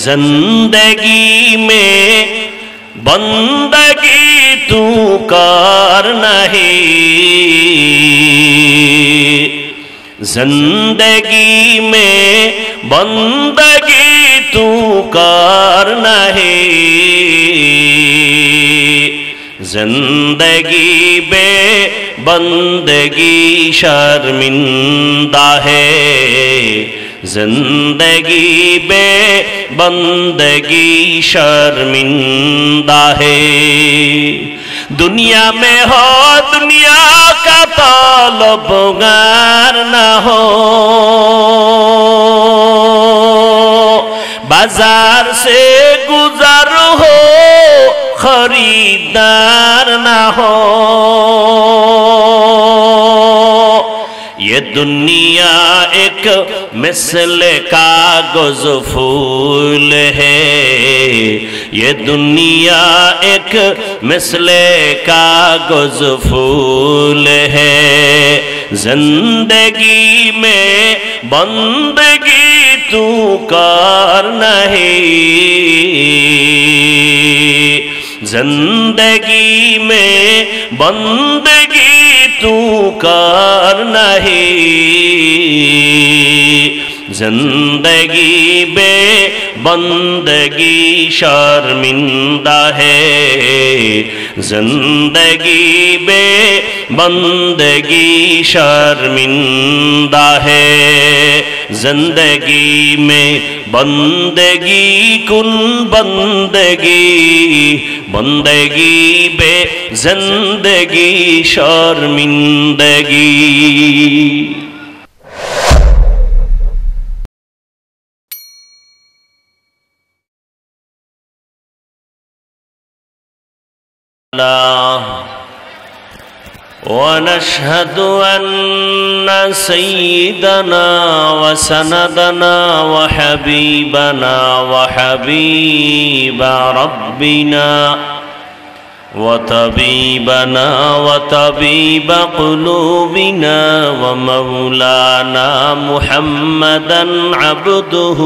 जिंदगी में बंदगी तू कर नहीं, जिंदगी में बंदगी तू कर नहीं, जिंदगी बे बंदगी शर्मिंदा है, जिंदगी बे बंदगी शर्मिंदा है। दुनिया में हो दुनिया का तलबगार न हो, बाजार से गुजर हो खरीदार न हो। ये दुनिया एक मिसल कागज फूल है, ये दुनिया एक मिसल कागज फूल है, जिंदगी में बंदगी तू कर नहीं, जिंदगी में बंदगी तू कर नहीं, जिंदगी बे बंदगी शर्मिंदा है, जिंदगी बे बंदगी शर्मिंदा है। जिंदगी में बंदगी कुल बंदगी, बंदगी बे जिंदगी शर्मिंदगी। ونشهد أن سيدنا وسندنا وحبيبنا وحبيب ربنا وطبيبنا وطبيب قلوبنا ومولانا محمدا عبده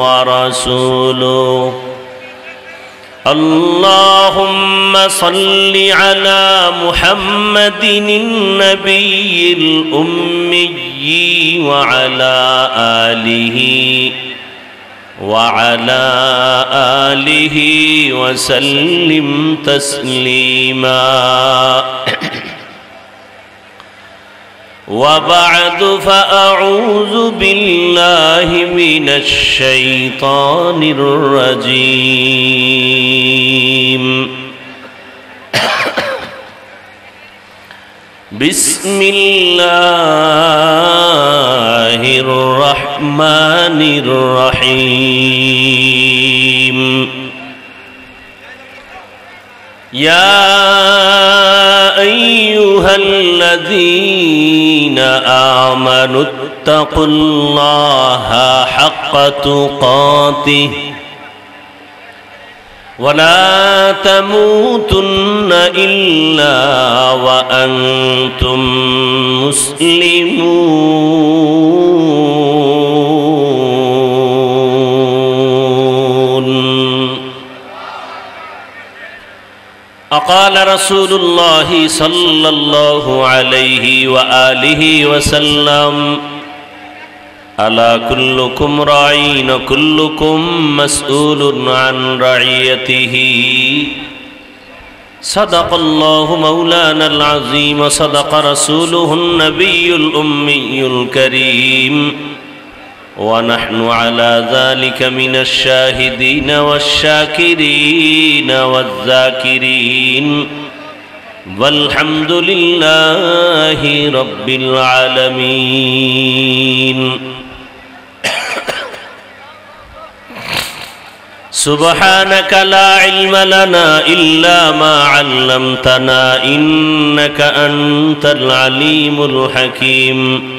ورسوله اللهم صل على محمد النبي الأمي وعلى آله وسلم تسليما وبعد فأعوذ بالله من الشيطان الرجيم بسم الله الرحمن الرحيم يا أيها الذين آمنوا اتقوا الله حق تقاته ولا تموتن إلا وأنتم مسلمون. قال رسول الله صلى الله عليه وآله وسلم ألا كلكم راعٍ وكلكم مسؤول عن رعيته. صدق الله مولانا العظيم وصدق رسوله النبي الأمي الكريم ونحن على ذلك من الشاهدين والشاكرين والذاكرين والحمد لله رب العالمين. سبحانك لا علم لنا إلا ما علمتنا إنك أنت العليم الحكيم.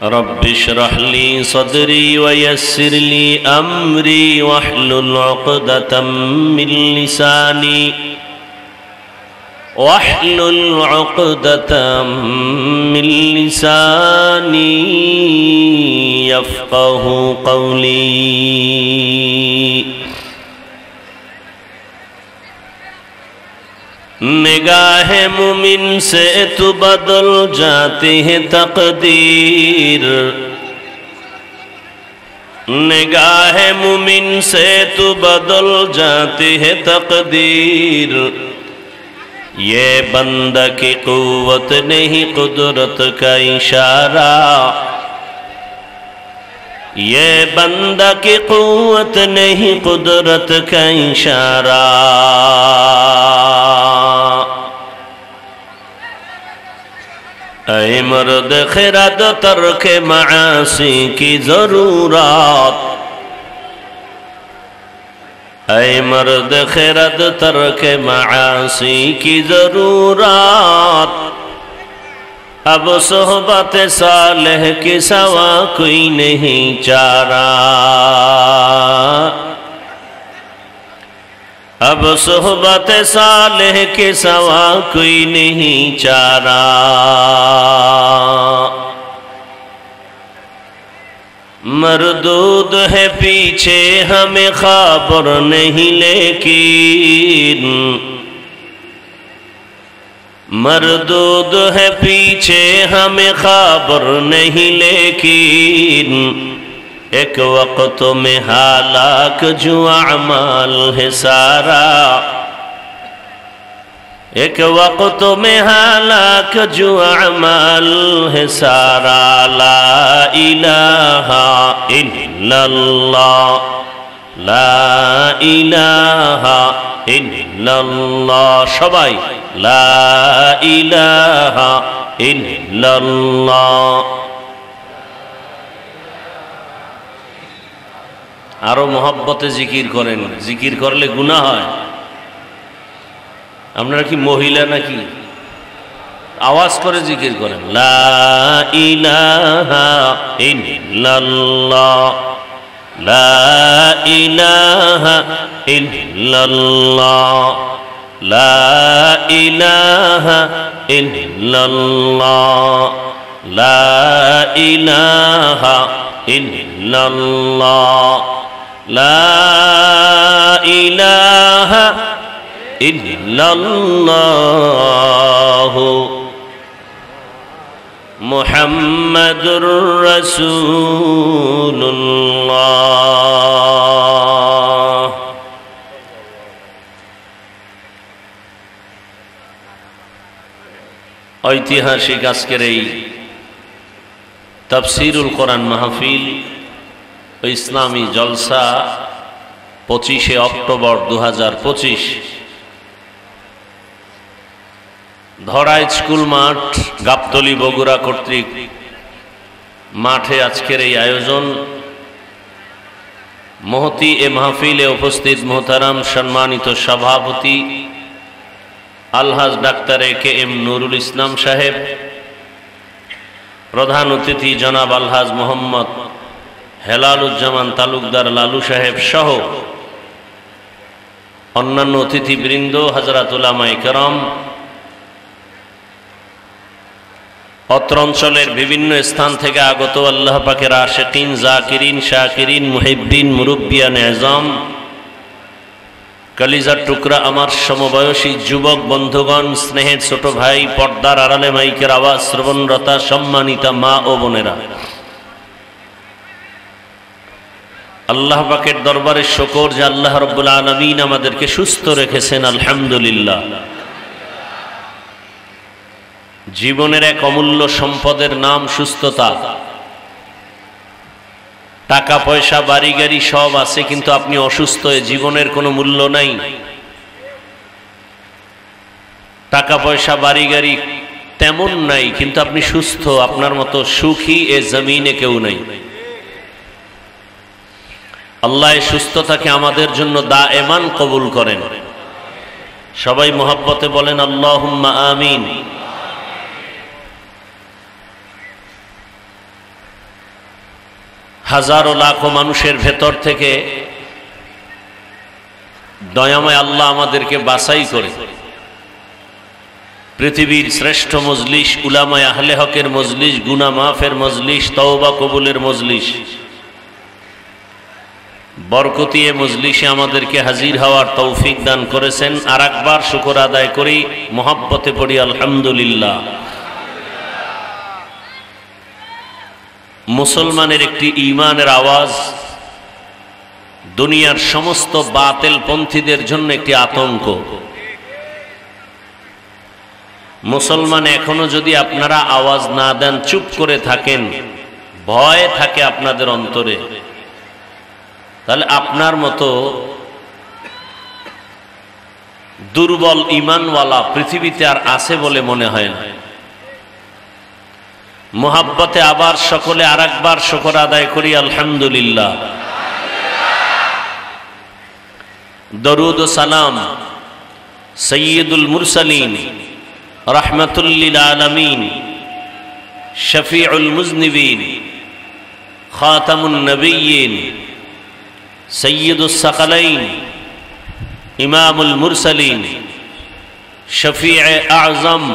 رب اشرح لي صدري ويسر لي أمري واحلل عقدة من لساني واحلل عقدة من لساني يفقه قولي निगाह मुमिन से तो बदल जाती है तकदीर निगाह मुमिन से तो बदल जाती है तकदीर ये बंदा की कुव्वत नहीं कुदरत का इशारा ये बंदा की कुव्वत नहीं कुदरत का इशारा ऐ मर्द खिरद तर्क मासी की जरूरत ऐ मर्द खिरद तर्क मासी की जरूरत अब सोहबत सालेह के सवा कोई नहीं चारा अब सोहबत सालेह के सवा कोई नहीं चारा मरदूद है पीछे हमें खबर नहीं लेकिन मरदूद है पीछे हमें खबर नहीं लेकिन एक वक्त में हालाक जो अमाल है सारा एक वक्त में हालाक जो अमाल है सारा ला इलाहा इल्लल्लाह ला इलाहा इल्लल्लाह सबाई ला इलाहा इल्लल्लाह आरो मोहब्बते जिकिर करें जिकिर करले गुनाह হয় আপনারা কি মহিলা নাকি आवाज করে জিকির করেন লা ইলাহা ইল্লাল্লাহ লা ইলাহা ইল্লাল্লাহ লা ইলাহা ইল্লাল্লাহ লা ইলাহা ইল্লাল্লাহ লা ইলাহা ইল্লাল্লাহ মুহাম্মাদুর রাসূলুল্লাহ। ঐতিহাসিক আজকের এই তাফসীরুল কোরআন মাহফিল ও ইসলামী জলসা 25শে অক্টোবর 2025 ধরাই স্কুল মাঠ গাবতলী বগুড়া কর্তৃক মাঠে আজকের এই আয়োজন। মহতি এ মাহফিলে উপস্থিত মোহতারাম সম্মানিত সভাপতি আলহাজ ডাক্তার এ.কে.এম. নুরুল ইসলাম সাহেব, প্রধান অতিথি জনাব আলহাজ মোহাম্মদ হেলালুজ্জামান তালুকদার লালু সাহেব সহ অন্যান্য অতিথিবৃন্দ, হযরত উলামায়ে কেরাম, অত্র অঞ্চলের বিভিন্ন স্থান থেকে আগত আল্লাহ পাকের আশিকিন, জাকিরিন, শাকিরিন, মুহিব্বিন, মুরব্বিয়ান আযম, কলিজার টুকরা আমার সমবয়সী যুবক বন্ধুগণ, স্নেহের ছোট ভাই, পর্দার আড়ালে মাইকের আওয়াজ শ্রবণরতা সম্মানিতা মা ও বোনেরা, আল্লাহ পাকের দরবারে শুকর যে আল্লাহ রাব্বুল আলামিন আমাদেরকে সুস্থ রেখেছেন, আলহামদুলিল্লাহ। জীবনের এক অমূল্য সম্পদের নাম সুস্থতা। টাকা পয়সা বাড়ি গাড়ি সব আছে, কিন্তু আপনি অসুস্থ হয়ে জীবনের কোনো মূল্য নাই। টাকা পয়সা বাড়ি গাড়ি তেমন নাই, কিন্তু আপনি সুস্থ, আপনার মতো সুখী এ জমিনে কেউ নাই। আল্লাহ এই সুস্থতাকে আমাদের জন্য দায়েমান কবুল করেন। সবাই মোহাব্বতে বলেন আল্লাহুম্মা আমিন। হাজারো লাখো মানুষের ভেতর থেকে দয়াময় আল্লাহ আমাদেরকে বাছাই করে পৃথিবীর শ্রেষ্ঠ মজলিস, উলামায়ে আহলে হকের মজলিস, গুনাহ মাফের মজলিস, তওবা কবুলের মজলিস। বরকতি এ মজলিসে আমাদেরকে হাজির হওয়ার তৌফিক দান করেছেন। আর একবার শুকর আদায় করি, মহব্বতে পড়ি আলহামদুলিল্লাহ। মুসলমানের একটি ঈমানের আওয়াজ দুনিয়ার সমস্ত বাতিল পন্থীদের জন্য একটি আতঙ্ক। মুসলমান এখনো যদি আপনারা আওয়াজ না দেন, চুপ করে থাকেন, ভয় থাকে আপনাদের অন্তরে, তাহলে আপনার মতো দুর্বল ঈমানওয়ালা পৃথিবীতে আর আছে বলে মনে হয় না। মুহাব্বতে আবার সকলে আর একবার শুকর আদায় করি আলহামদুলিল্লাহ। দরুদ ও সালাম সাইয়্যিদুল মুরসালিন রাহমাতুল লিল আলামিন শফিউল মুজনিবিন খাতামুন নবিয়্যিন সৈয়দুস সাকালাইন ইমামুল মুরসালিন শফিয়ে আযম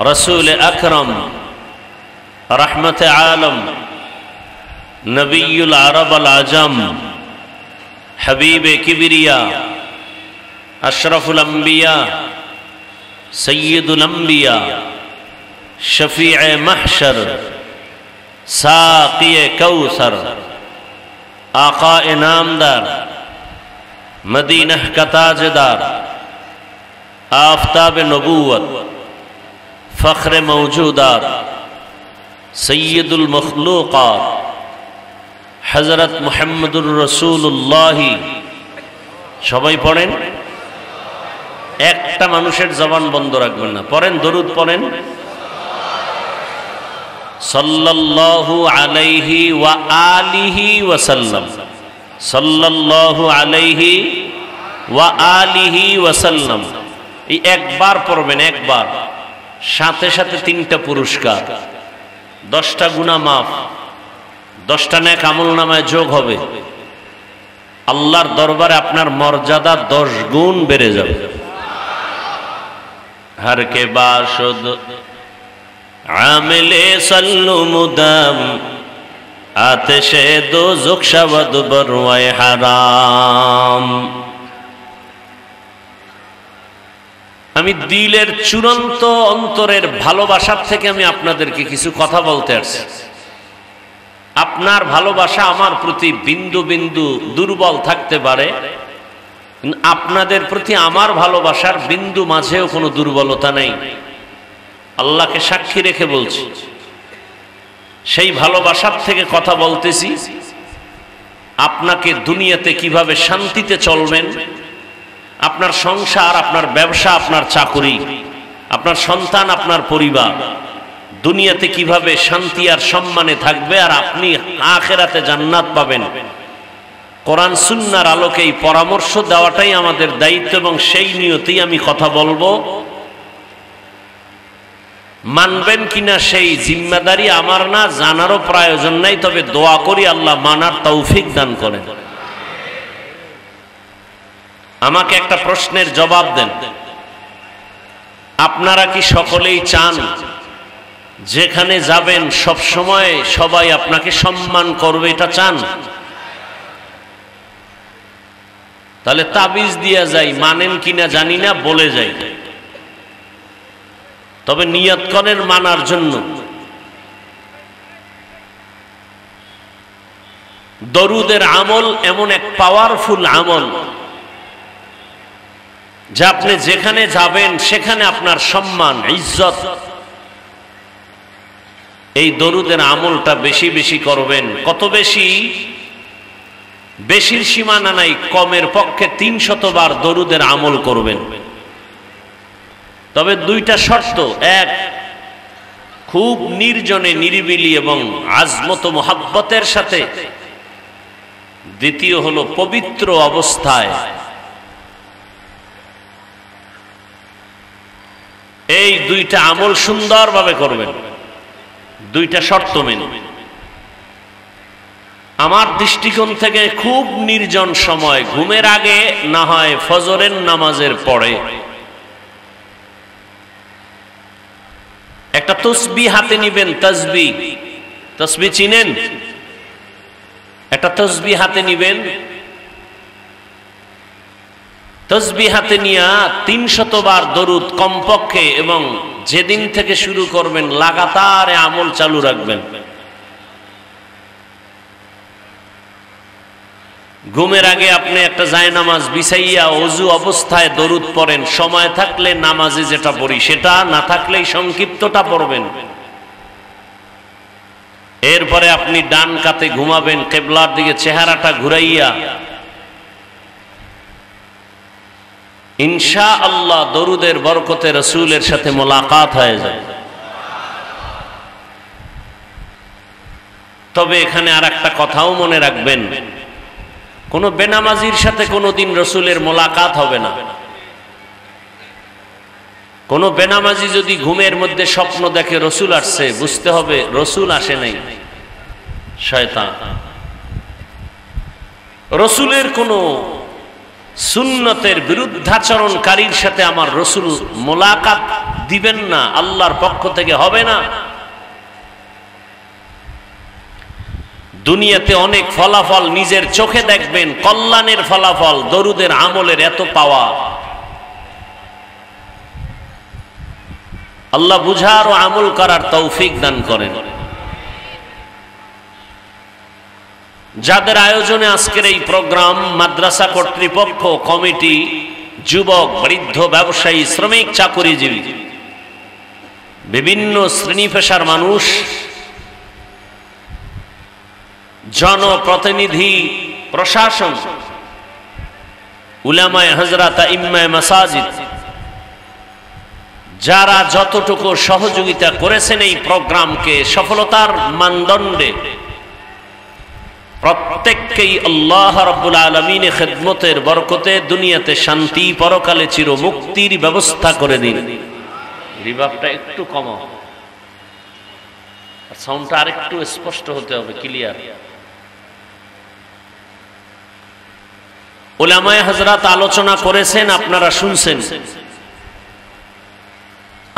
রসুল আকরম রহমতে আলম নবিয়ুল আরব আল আজম হবিবে কিবরিয়া আশরফুল আম্বিয়া সৈয়দুল আম্বিয়া শফিয়ে মাহশর সাকিয়ে কৌসর आका इनामदार मदीना का ताजदार आफताब नबूवत फ़ख्र मौजूदात सय्यदुल मखलूक़ात हज़रत मुहम्मदुर रसूलुल्लाह। সবাই পড়েন, একটা মানুষের জবান বন্ধ রাখবেন না, পড়েন, দরুদ পড়েন। সাল্লাল্লাহু আলাইহি ওয়া আলিহি ওয়াসাল্লাম, সাল্লাল্লাহু আলাইহি ওয়া আলিহি ওয়াসাল্লাম। এই একবার পড়বেন, একবার, সাথে সাথে 3টা পুরস্কার, 10টা গুনাহ মাফ, 10টা নেক আমল নামায় যোগ হবে। আল্লাহর দরবারে আপনার মর্যাদা 10 গুণ বেড়ে যাবে। हर के बाशुद आमिले सल्लु मुदाम आतिशे दोज़ख शवद बरवाए हाराम। আমি দিলের চূড়ান্ত অন্তরের ভালোবাসার থেকে আমি আপনাদেরকে কিছু কথা বলতে আসছি। আপনার ভালোবাসা আমার প্রতি বিন্দু বিন্দু দুর্বল থাকতে পারে, আপনাদের প্রতি আমার ভালোবাসার বিন্দু মাঝেও কোনো দুর্বলতা নেই। আল্লাহকে সাক্ষী রেখে বলছি, সেই ভালোবাসার থেকে কথা বলতেছি। আপনাকে দুনিয়াতে কিভাবে শান্তিতে চলবেন, আপনার সংসার, আপনার ব্যবসা, আপনার চাকরি, আপনার সন্তান, আপনার পরিবার দুনিয়াতে কিভাবে শান্তি আর সম্মানে থাকবে আর আপনি আখিরাতে জান্নাত পাবেন, কোরআন সুন্নাহর আলোকে এই পরামর্শ দেওয়াটাই আমাদের দায়িত্ব এবং সেই নিয়তেই আমি কথা বলবো। মানবেন কিনা সেই জিম্মাদারি আমার না, জানারও প্রয়োজন নাই, তবে দোয়া করি আল্লাহ মানার তৌফিক দান করেন। আমাকে একটা প্রশ্নের জবাব দেন, আপনারা কি সকলেই চান যেখানে যাবেন সব সময় সবাই আপনাকে সম্মান করবে, এটা চান? তাহলে তাবিজ দিয়া যাই, মানেন কিনা জানি না, বলে যাই, তবে নিয়ত করেন মানার জন্য। দরুদের আমল এমন এক পাওয়ারফুল আমল যা আপনি যেখানে যাবেন সেখানে আপনার সম্মান, ইজ্জত। এই দরুদের আমলটা বেশি বেশি করবেন। কত বেশি? বেশির সীমানা নাই, কমের পক্ষে 300 বার দরুদের আমল করবেন। তবে 2টা শর্ত, এক, খুব নির্জনে নিরিবিলি এবং আজমত মুহাব্বতের সাথে। দ্বিতীয় হলো পবিত্র অবস্থায়। এই 2টা আমল সুন্দরভাবে করবেন, 2টা শর্ত মেনে। আমার দৃষ্টিকোণ থেকে খুব নির্জন সময়, ঘুমের আগে, না হয় ফজরের নামাজের পরে, একটা তসবিহ হাতে নিবেন, তসবিহ, তসবিহ চিনেন? একটা তসবিহ হাতে নিবেন, তসবিহ হাতে নিয়া 300 বার দরুদ কমপক্ষে, এবং যেদিন থেকে শুরু করবেন লাগাতার আমল চালু রাখবেন। ঘুমের আগে আপনি একটা জায়নামাজ বিছাইয়া ওযু অবস্থায় দরুদ পড়েন, সময় থাকলে নামাজে যেটা পড়ি সেটা, না থাকলেই সংক্ষিপ্তটা পড়বেন। এরপরে আপনি ডান কাতে ঘুমাবেন, কিবলার দিকে চেহারাটা ঘুরাইয়া ইনশাআল্লাহ দরুদের বরকতে রাসূলের সাথে মোলাকাত হয়ে যায়। তবে এখানে আর একটা কথাও মনে রাখবেন, কোন বেনামাজির সাথে কোনোদিন রাসূলের মোলাকাত হবে না। কোন বেনামাজি যদি ঘুমের মধ্যে স্বপ্ন দেখে রাসূল আসছে, বুঝতে হবে রাসূল আসে নাই, শয়তান। রাসূলের কোন সুন্নতের বিরুদ্ধাচরণকারীর সাথে আমার রাসূল মোলাকাত দিবেন না, আল্লাহর পক্ষ থেকে হবে না। দুনিয়াতে অনেক ফলাফল নিজের চোখে দেখবেন, কল্যাণের ফলাফল, দরুদের আমলের এত পাওয়া। আল্লাহ বুঝার ও আমল করার তৌফিক দান করেন। যাদের আয়োজনে আজকের এই প্রোগ্রাম, মাদ্রাসা কর্তৃপক্ষ, কমিটি, যুবক, বৃদ্ধ, ব্যবসায়ী, শ্রমিক, চাকুরিজীবী, বিভিন্ন শ্রেণী পেশার মানুষ, জনপ্রতিনিধি, প্রশাসন, উলামায়ে হযরত, ইমামে মাসাজিদ, যারা যতটুকু সহযোগিতা করেছেন এই প্রোগ্রামকে সফলতার মানদণ্ডে, প্রত্যেককেই আল্লাহ রাব্বুল আলামিনের খেদমতের বরকতে দুনিয়াতে শান্তি, পরকালে চির মুক্তির ব্যবস্থা করে দিন। রিভাবটা একটু কমাও, সাউন্ডটা আরেকটু স্পষ্ট হতে হবে, ক্লিয়ার। উলামায়ে হযরত আলোচনা করেছেন, আপনারা শুনছেন।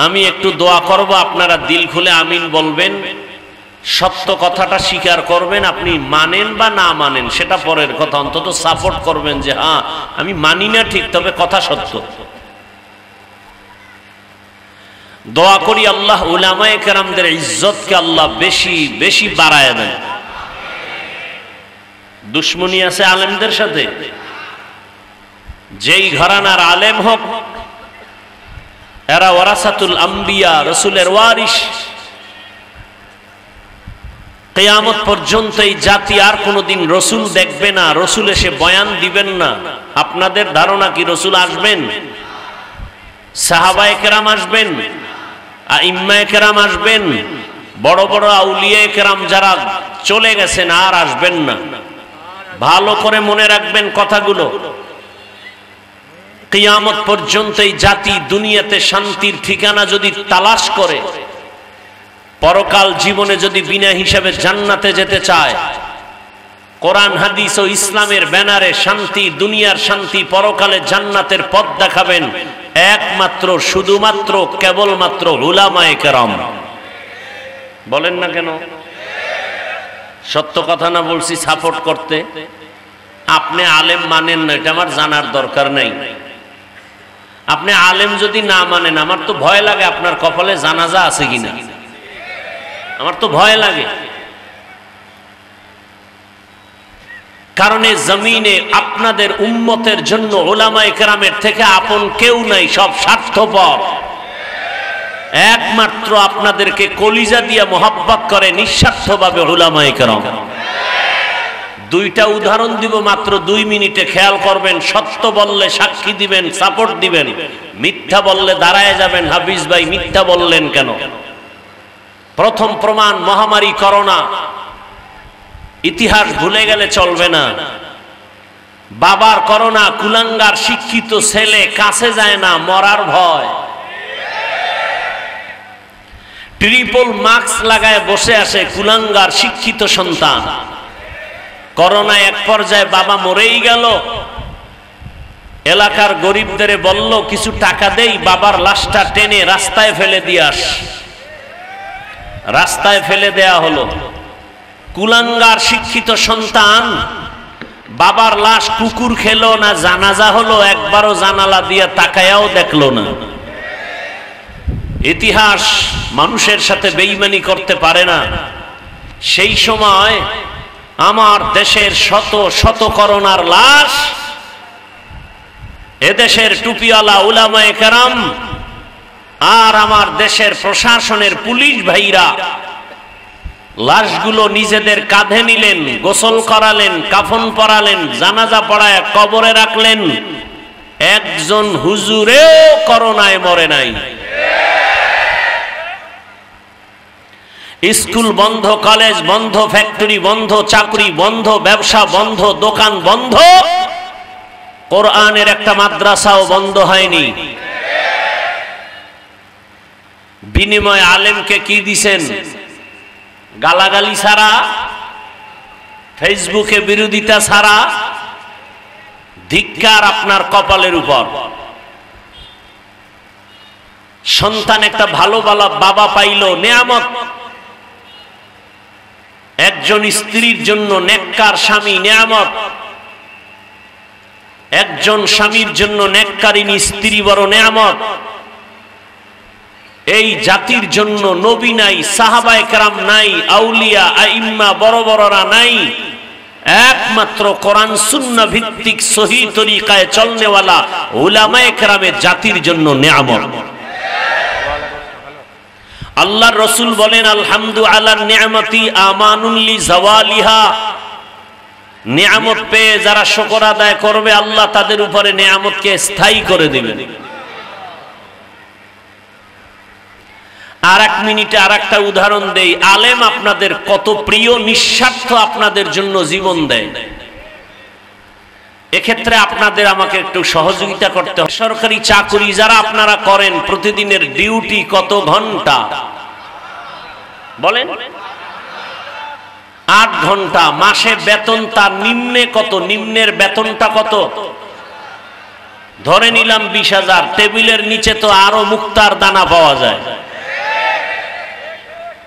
আমি একটু দোয়া করব, আপনারা দিল খুলে আমিন বলবেন। সত্য কথাটা স্বীকার করবেন, আপনি মানেন বা না মানেন সেটা পরের কথা, অন্তত সাপোর্ট করবেন যে হ্যাঁ আমি মানি না ঠিক, তবে কথা সত্য। দোয়া করি আল্লাহ উলামায়ে কেরামদের ইজ্জতকে আল্লাহ বেশি বেশি বাড়ায় দেন। দুশ্মনী আছে আলেমদের সাথে, যেই ঘরানার আলেম হোক, এরা ওয়ারাসাতুল আম্বিয়া, রাসূলের ওয়ারিস। কিয়ামত পর্যন্ত এই জাতি আর কোনোদিন রাসূল দেখবে না, রাসূল এসে বয়ান দিবেন না। আপনাদের ধারণা কি রাসূল আসবেন? সাহাবায়ে কেরাম আসবেন, আইম্মায়ে কেরাম আসবেন, বড় বড় আউলিয়ায়ে কেরাম যারা চলে গেছেন আর আসবেন না। ভালো করে মনে রাখবেন কথাগুলো। কিয়ামত পর্যন্ত এই জাতি দুনিয়াতে শান্তির ঠিকানা যদি তালাশ করে, পরকাল জীবনে যদি বিনা হিসাবে জান্নাতে যেতে চায়, কোরআন হাদিস ও ইসলামের ব্যানারে শান্তি, দুনিয়ার শান্তি, পরকালে জান্নাতের পথ দেখাবেন একমাত্র, শুধুমাত্র, কেবলমাত্র উলামায়ে কেরাম। বলেন না কেন? সত্য কথা না বলছি সাপোর্ট করতে? আপনি আলেম মানেন না, এটা আমার জানার দরকার নাই। আপনি আলেম যদি না মানেন, আমার তো ভয় লাগে আপনার কপালে জানাজা আছে কিনা, আমার তো ভয় লাগে। কারণ এই জমিনে আপনাদের উম্মতের জন্য উলামায়ে কেরামের থেকে আপন কেউ নাই, সব স্বার্থপর। একমাত্র আপনাদেরকে কলিজা দিয়া মোহাব্বত করে নিঃস্বার্থভাবে উলামায়ে কেরাম। দুইটা উদাহরণ দিব মাত্র 2 মিনিটে, খেয়াল করবেন। সত্য বললে সাক্ষী দিবেন, সাপোর্ট দিবেন। মিথ্যা বললে দাঁড়ায় যাবেন, হাফিজ ভাই মিথ্যা বললেন কেন? প্রথম প্রমাণ মহামারী করোনা। ইতিহাস ভুলে গেলে চলবে না। বাবার করোনা, কুলাঙ্গার শিক্ষিত ছেলে কাছে যায় না, মরার ভয়। ট্রিপল মাস্ক লাগায় বসে আসে কুলাঙ্গার শিক্ষিত সন্তান। করোনা এক পর্যায়ে বাবা মরেই গেল। এলাকার গরিবদের বলল কিছু টাকা দেই, বাবার লাশটা টেনে রাস্তায় ফেলে দিয়ে আস। রাস্তায় ফেলে দেয়া হলো। কুলাঙ্গার শিক্ষিত সন্তান বাবার লাশ কুকুর খেলো না জানাজা হলো একবারও জানালা দিয়ে তাকায়াও দেখলো না। ইতিহাস মানুষের সাথে বেঈমানি করতে পারে না। সেই সময় আমার দেশের শত শত করোনার লাশ এদেশের টুপিওয়ালা উলামায়ে কেরাম আর আমার দেশের প্রশাসনের পুলিশ ভাইরা লাশগুলো নিজেদের কাঁধে নিলেন, গোসল করালেন, কাফন পরালেন, জানাজা পড়ায় কবরে রাখলেন। একজন হুজুরেও করোনায় মরে নাই। স্কুল বন্ধ, কলেজ বন্ধ, ফ্যাক্টরি বন্ধ, চাকরি বন্ধ, ব্যবসা বন্ধ, দোকান বন্ধ, কোরআনের একটা মাদ্রাসাও বন্ধ হয়নি। বিনিময় আলেমকে কি দিছেন? গালাগালি ছাড়া, ফেসবুকে বিরোধিতা ছাড়া। ধিক্কার আপনার কপালের উপর। সন্তান একটা ভালো বাবা পাইল, নেয়ামত। একজন স্ত্রীর জন্য নেককার স্বামী নেয়ামত। একজন স্বামীর জন্য নেককারিনী স্ত্রী বড় নেয়ামত। এই জাতির জন্য নবী নাই, সাহাবায়ে কেরাম নাই, আউলিয়া আইম্মা বড় বড়রা নাই। একমাত্র কোরআন সুন্নাহ ভিত্তিক সহি তরিকায় চলনেওয়ালা উলামায়ে কেরামের জাতির জন্য নেয়ামত। আল্লাহর রাসূল বলেন, আলহামদু আলা নি'মাতি আমানুন লি জাওয়ালিহা। নিয়ামত পেয়ে যারা শুকর আদায় করবে আল্লাহ তাদের উপরে নিয়ামতকে স্থায়ী করে দিবেন। আর এক মিনিটে আর একটা উদাহরণ দেই। আলেম আপনাদের কত প্রিয়, নিঃস্বার্থ আপনাদের জন্য জীবন দেয়। এক্ষেত্রে আপনাদের আমাকে একটু সহযোগিতা করতে হবে। সরকারি চাকরি যারা আপনারা করেন, প্রতিদিনের ডিউটি কত ঘন্টা বলেন? 8 ঘন্টা। মাসে বেতন তার নিম্নে কত? নিম্নের বেতনটা কত? ধরে নিলাম 20,000। টেবিলের নিচে তো আরো মুক্তার দানা পাওয়া যায়।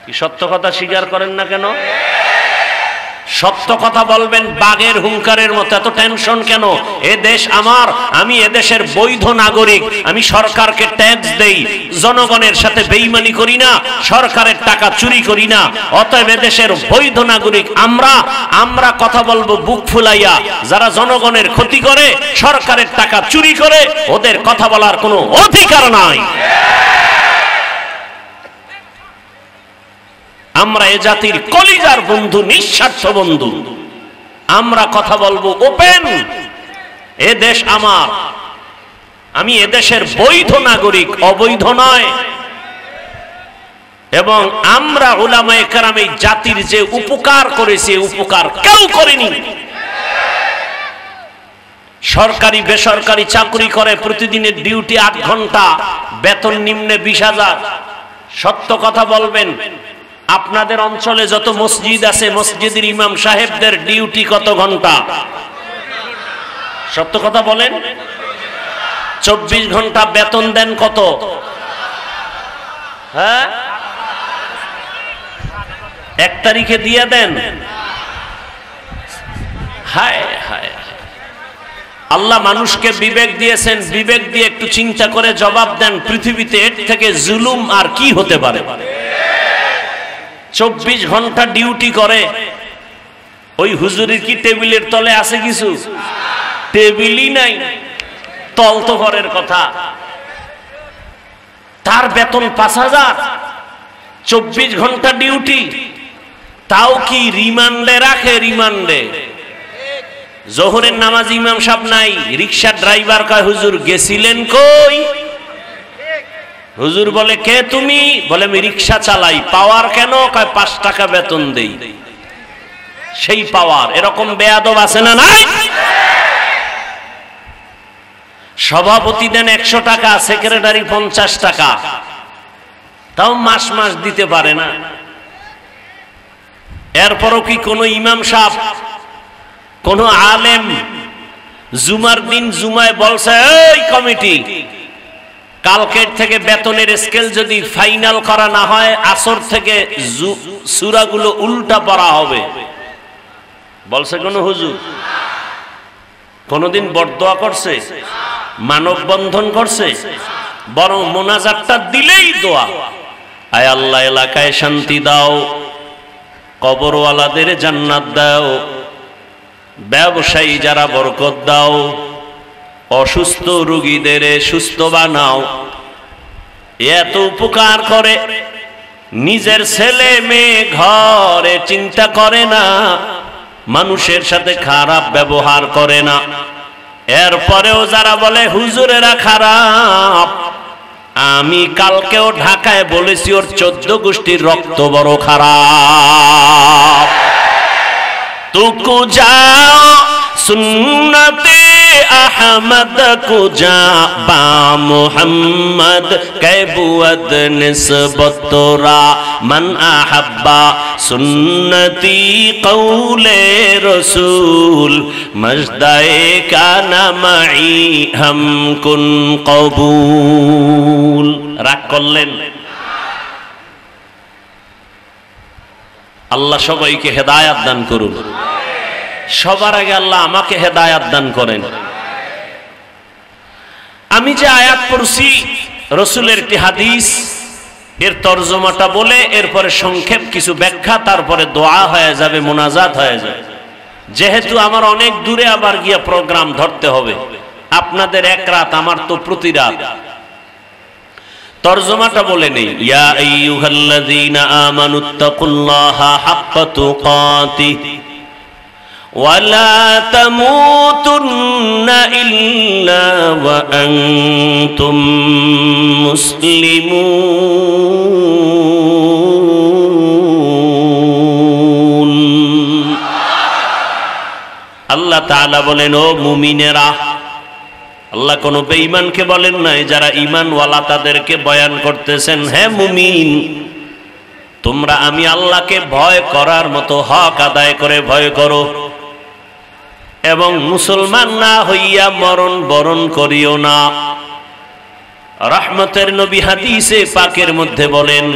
কি সত্য কথা স্বীকার করেন না কেন? সত্য কথা বলবেন বাঘের হুঙ্কারের মতো। এত টেনশন কেন? এ দেশ আমার, আমি এদেশের বৈধ নাগরিক। আমি সরকারকে ট্যাক্স দেই, জনগণের সাথে বেঈমানি করি না, সরকারের টাকা চুরি করি না। অতএব এদেশের বৈধ নাগরিক আমরা কথা বলবো বুক ফুলাইয়া। যারা জনগণের ক্ষতি করে, সরকারের টাকা চুরি করে, ওদের কথা বলার কোনো অধিকার নাই। আমরা এ জাতির কলিজার বন্ধু, নিঃস্বার্থ বন্ধু। আমরা কথা বলবো ওপেন। এ দেশ আমার, আমি এদেশের বৈধ নাগরিক, অবৈধ নয়। এবং আমরা উলামায়ে কেরাম এই জাতির যে উপকার করেছে, উপকার কেউ করেনি। সরকারি বেসরকারি চাকরি করে, প্রতিদিনের ডিউটি 8 ঘন্টা, বেতন নিম্নে 20,000। সত্য কথা বলবেন, আপনাদের অঞ্চলে যত মসজিদ আছে, মসজিদের ইমাম সাহেবদের ডিউটি কত ঘন্টা? সত্য কথা বলেন। 24 ঘন্টা বেতন দেন কত? হ্যাঁ, 1 তারিখে দিয়ে দেন। হায় হায়, আল্লাহ মানুষকে বিবেক দিয়েছেন, বিবেক দিয়ে একটু চিন্তা করে জবাব দেন। পৃথিবীতে এর থেকে জুলুম আর কি হতে পারে? 24 ঘন্টা ডিউটি করে। ওই হুজুরের কি টেবিলের তলে আছে কিছু? টেবিলই নাই, তল তো ঘরের কথা। তার বেতন 5,000, 24 ঘন্টা ডিউটি। তাও কি রিমান্ডে রাখে? রিমান্ডে। জোহরের নামাজ ইমাম সাহেব নাই, রিকশা ড্রাইভার কয়, হুজুর গেছিলেন কই? হুজুর বলে, কে তুমি? বলে, আমি রিকশা চালাই। পাওয়ার কেন? কয় 5 টাকা বেতন দেই। সেই পাওয়ার। এরকম বেয়াদব আছে না নাই? সভাপতি দেন 100 টাকা, সেক্রেটারি 50 টাকা, তাও মাস মাস দিতে পারে না। এরপরও কি কোনো ইমাম সাহেব, কোনো আলেম জুমার দিন জুমায় বলছে, এই কমিটি কালকের থেকে বেতনের স্কেল যদি ফাইনাল করা না হয়, আসর থেকে সূরাগুলো উল্টা পড়া হবে। বলছে কোন হুজুর? কোনদিন বরদোয়া করছে? মানববন্ধন করছে? বরং মোনাজাতটা দিলেই দোয়া, আয় আল্লাহ এলাকায় শান্তি দাও, কবরওয়ালাদের জান্নাত দাও, ব্যবসায়ী যারা বরকত দাও, অসুস্থ রোগীদের সুস্থ বানাও। এত উপকার করে, নিজের ছেলে মেয়ে ঘরে চিন্তা করে না, মানুষের সাথে খারাপ ব্যবহার করে না। এরপরেও যারা বলে হুজুরেরা খারাপ, আমি কালকেও ঢাকায় বলেছি ওর 14 গোষ্ঠীর রক্ত বড় খারাপ। তুকু যাও সুন্নতে আহমদ কুজা বা মুহাম্মদ कैबुअद निस्बत तोरा मन अहब्बा सुन्नती कौले रसूल मजदाए काना माई हम कुन कबूल। রাগ করলেন? আল্লাহ সবাইকে হেদায়েত দান করুন। সবার আগে আল্লাহ আমাকে হেদায়েত দান করেন। আমি যে আয়াত পড়ছি রাসূলের একটি হাদিস, এর তরজমাটা বলে এরপরে সংক্ষেপ কিছু ব্যাখ্যা, তারপরে দোয়া হয়ে যাবে, মোনাজাত হয়ে যাবে। যেহেতু আমার অনেক দূরে আবার গিয়া প্রোগ্রাম ধরতে হবে, আপনাদের এক রাত, আমার তো প্রতি রাত। তরজমাটা বলে নেই। ইয়া আইয়ুহাল্লাযীনা আমানুত্তাকুল্লাহা হাক্কা তুকাতিহি ওয়ালা তামুতুন্না ইল্লা ওয়া আনতুম মুসলিমুন। আল্লাহ তাআলা বলেন, ও মুমিনেরা। আল্লাহ কোন বেঈমানকে বলেন নাই, যারা ঈমানওয়ালা তাদেরকে বয়ান করতেছেন, হে মুমিন, তোমরা আমি আল্লাহকে ভয় করার মতো হক আদায় করে ভয় করো, এবং মুসলমান না হইয়া মরণ বরণ করিও না। রহমতের নবী হাদিসে পাকের মধ্যে বলেন,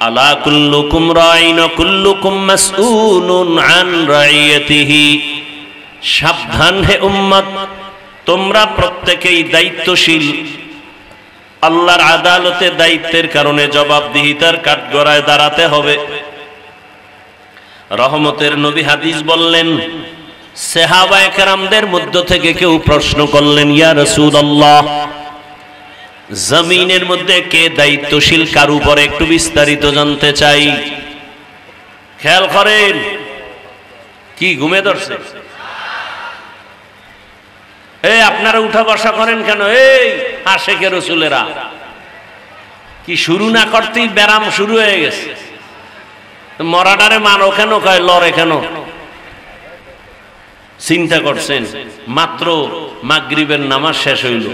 আলা কুল্লুকুম রাঈন ওয়া কুল্লুকুম মাসউলুন আন রাইয়াতিহি। সাবধান হে উম্মত, তোমরা প্রত্যেকেই দায়িত্বশীল। আল্লাহর আদালতে দায়িত্বের কারণে জবাবদিহিতার কাঠগড়ায় দাঁড়াতে হবে। রহমতের নবী হাদিস বললেন, সাহাবায়ে কেরামদের মধ্য থেকে কেউ প্রশ্ন করলেন, ইয়া রাসূলুল্লাহ, জমিনের মধ্যে কে দায়িত্বশীল, কার উপরে একটু বিস্তারিত জানতে চাই। খেয়াল করেন, কি ঘুমে ধরছে? এই আপনারা উঠা বসা করেন কেন? এই আশেকে রাসূলেরা কি শুরু না করতেই ব্যারাম শুরু হয়ে গেছে। মরাডারে মারো কেন, কয় লড়ে কেন? চিন্তা করছেন, মাত্র মাগরিবের নামাজ শেষ হইল,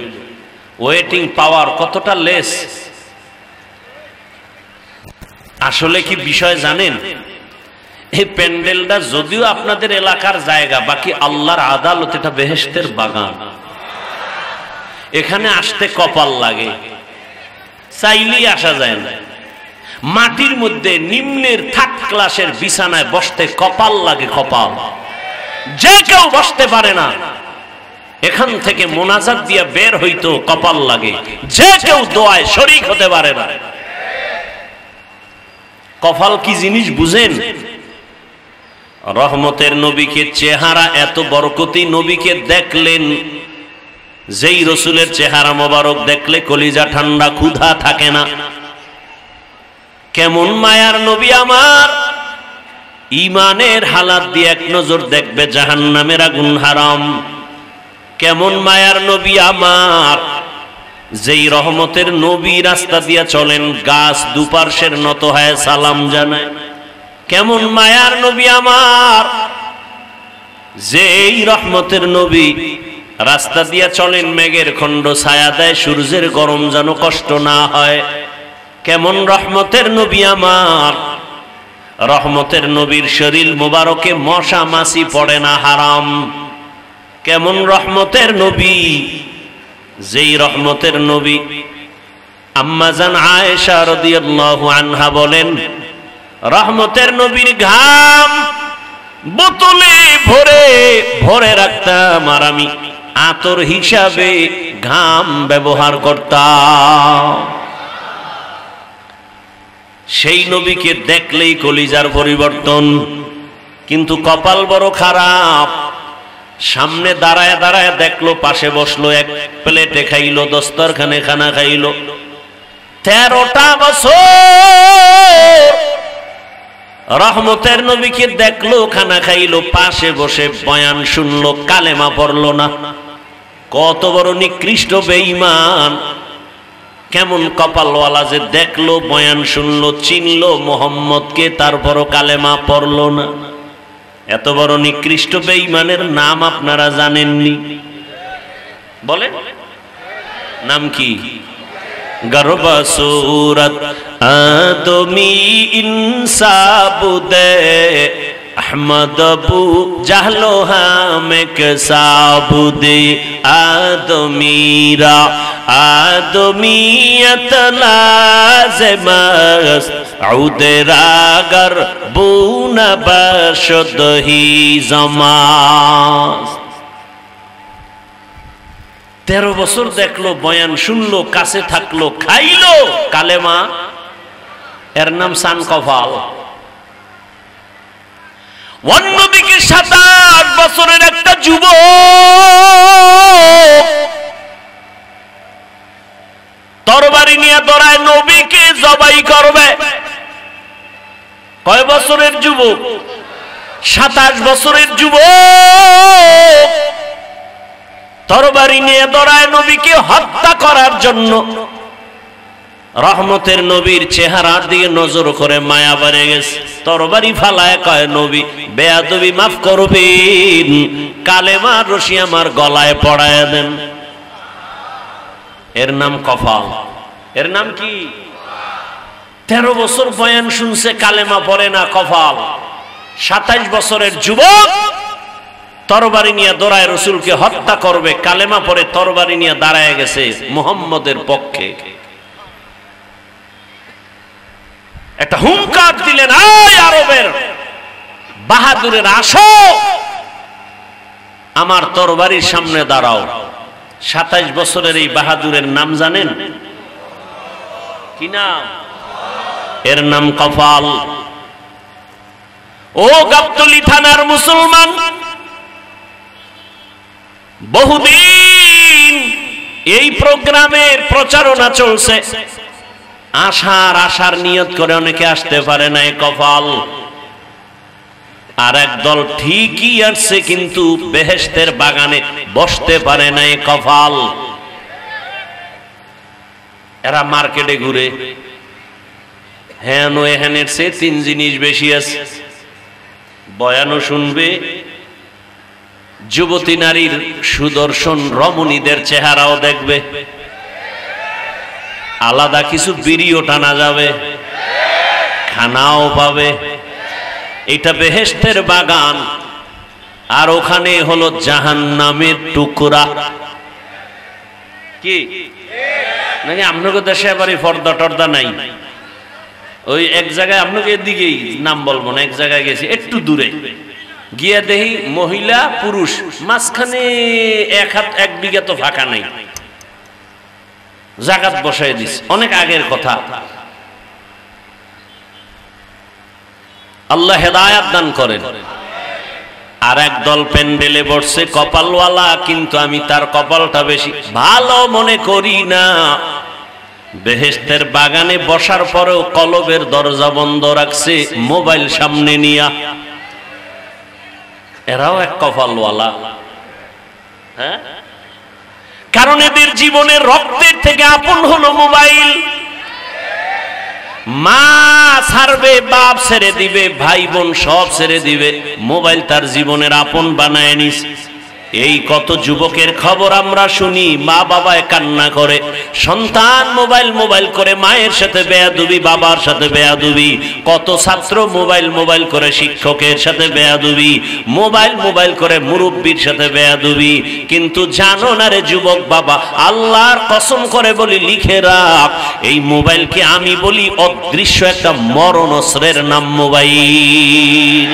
ওয়েটিং পাওয়ার কতটা লেস। আসলে কি বিষয় জানেন? এই প্যান্ডেলটা যদিও আপনাদের এলাকার জায়গা, বাকি আল্লাহর আদালত, এটা বেহেশতের বাগান। এখানে আসতে কপাল লাগে, চাইলেই আসা যায় না। মাটির মধ্যে নিম্নের থার্ড ক্লাসের বিছানায় বসতে কপাল লাগে, কপাল। যে কেউ বসতে পারে না। এখান থেকে মোনাজাত দিয়ে বের হইতো কপাল লাগে। যে কেউ দোয়ায় শরীক হতে পারে না। কপাল কি জিনিস বুঝেন? রহমতের নবীকে চেহারা এত বরকতি নবীকে দেখলেন, যেই রসুলের চেহারা মোবারক দেখলে কলিজা ঠান্ডা, ক্ষুধা থাকে না। কেমন মায়ার নবী আমার! ঈমানের হালাত দিয়ে এক নজর দেখবে জাহান্নামের আগুন হারাম। কেমন মায়ার নবী আমার! যেই রহমতের নবী রাস্তা দিয়া চলেন, গাছ দুপার্শ্বের নত হয় সালাম জানায়। কেমন মায়ার নবী আমার! যেই রহমতের নবী রাস্তা দিয়া চলেন, মেঘের খণ্ড ছায়া দেয়, সূর্যের গরম যেন কষ্ট না হয়। কেমন রহমতের নবী আমার! রহমতের নবীর শরীর মোবারকে মশা মাছি পড়ে না, হারাম। কেমন রহমতের নবী! যেই রহমতের নবী আম্মা জান আয়েশা রাদিয়াল্লাহু আনহা বলেন, রহমতের নবীর ঘাম বোতলে ভরে ভরে রাখতাম, আর আমি আতর হিসাবে ঘাম ব্যবহার করতাম। সেই নবীকে দেখলেই কলিজার পরিবর্তন, কিন্তু কপাল বড় খারাপ। সামনে দাঁড়ায় দাঁড়ায় দেখলো, পাশে বসলো, এক প্লেটে খাইলো, দস্তরখানে খানা খাইলো। 13টা বছর রহমতের নবীকে দেখলো, খানা খাইলো, পাশে বসে বয়ান শুনলো, কালেমা পড়লো না। কত বড় নিকৃষ্ট বেঈমান! কেমন কপালওয়ালা যে দেখলো, বয়ান শুনলো, চিনলো মোহাম্মদকে, তারপরও কালেমা পড়লো না। এত বড় নিকৃষ্ট বেঈমানের নাম আপনারা জানেননি? বলে নাম কি? গর্বা সুরত আদমি ইনসাবুদে আহমদ বু জাহলো হামেক সাবুদে আদমিরা আদমিয়ত লাজমাস আউদরাগর বুনা বশদহি জামাস। 13 বছর দেখলো, বয়ান শুনলো, কাছে থাকলো, খাইলো, কালেমা, এর নাম সান কফাল। অন্যদিকে 27 বছরের একটা যুবক তরবারি নিয়ে দৌড়ায়, নবীকে জবাই করবে। কয় বছরের যুবক? 27 বছরের যুবক তরবারি নিয়ে দৌড়ায় নবীকে হত্যা করার জন্য। রহমতের নবীর চেহারার দিকে নজর করে মায়া বেড়ে গেছে, তরবারি ফালায় কয়, নবী বেয়াদবি মাফ করবেন, কালেমার রশি আমার গলায় পড়ায় দেন। এর নাম কফাল। এর নাম কি? 13 বছর বয়ান শুনছে, কালেমা পড়ে না, কফাল। 27 বছরের যুবক তরবারি নিয়ে দৌড়ায়, রসুলকে হত্যা করবে, কালেমা পড়ে তরবারি নিয়ে দাঁড়ায় গেছে মুহাম্মদের পক্ষে। একটা হুঙ্কার দিলেন, আয় আরবের বাহাদুরের, আসো আমার তরবারির সামনে দাঁড়াও। 27 বছরের এই বাহাদুরের নাম জানেন কি নাম? এর নাম কফাল। ও গাবতলী থানার মুসলমান, বহুদিন এই প্রোগ্রামের প্রচারণা চলছে, আশার নিয়ত করে অনেকে আসতে পারে না, কপাল। আর একদল ঠিকই আসছে, কিন্তু বেহেশতের বাগানে বসতে পারে না, কপাল। এরা মার্কেটে ঘুরে, হ্যান ও এখানের চেয়ে 3 জিনিস বেশি আছে। বয়ানও শুনবে, যুবতী নারীর সুদর্শন রমণীদের চেহারাও দেখবে, আলাদা কিছু বিড়িও টানা যাবে, খানাও পাবে। এটা বেহেশতের বাগান, আর ওখানে হলো জাহান্নামের টুকরা। কি নাকি আপনাকে দেশে আবার পর্দা টর্দা নাই? ওই এক জায়গায়, আপনাকে এদিকেই নাম বলবো না, এক জায়গায় গেছি একটু দূরে গিয়া দেখি মহিলা পুরুষ মাঝখানে 1 হাত 1 বিঘা তো ফাঁকা নাই, জাকাত বসাই দিস, অনেক আগের কথা। আল্লাহ হেদায়াত দান করেন। আর একদল প্যান্ডেলে বসছে, কপালওয়ালা, কিন্তু আমি তার কপালটা বেশি ভালো মনে করি না। বেহেশতের বাগানে বসার পরেও কলবের দরজা বন্ধ রাখছে, মোবাইল সামনে নিয়া। এরাও এক কপালওয়ালা। হ্যাঁ, কারণ এদের জীবনের রক্তের থেকে আপন হলো মোবাইল। মা ছাড়বে, বাপ ছেড়ে দিবে, ভাই বোন সব ছেড়ে দিবে, মোবাইল তার জীবনের আপন বানায় নিস। এই কত যুবকের খবর আমরা শুনি, মা বাবায় কান্না করে, সন্তান মোবাইল করে মায়ের সাথে বেয়াদবি, বাবার সাথে বেয়াদবি। কত ছাত্র মোবাইল করে শিক্ষকের সাথে বেয়াদবি, মোবাইল করে মুরব্বীর সাথে বেয়াদবি। কিন্তু জানো না রে যুবক বাবা, আল্লাহর কসম করে বলি, লিখে রাখ, এই মোবাইলকে আমি বলি অদৃশ্য একটা মরণ অস্ত্রের নাম মোবাইল।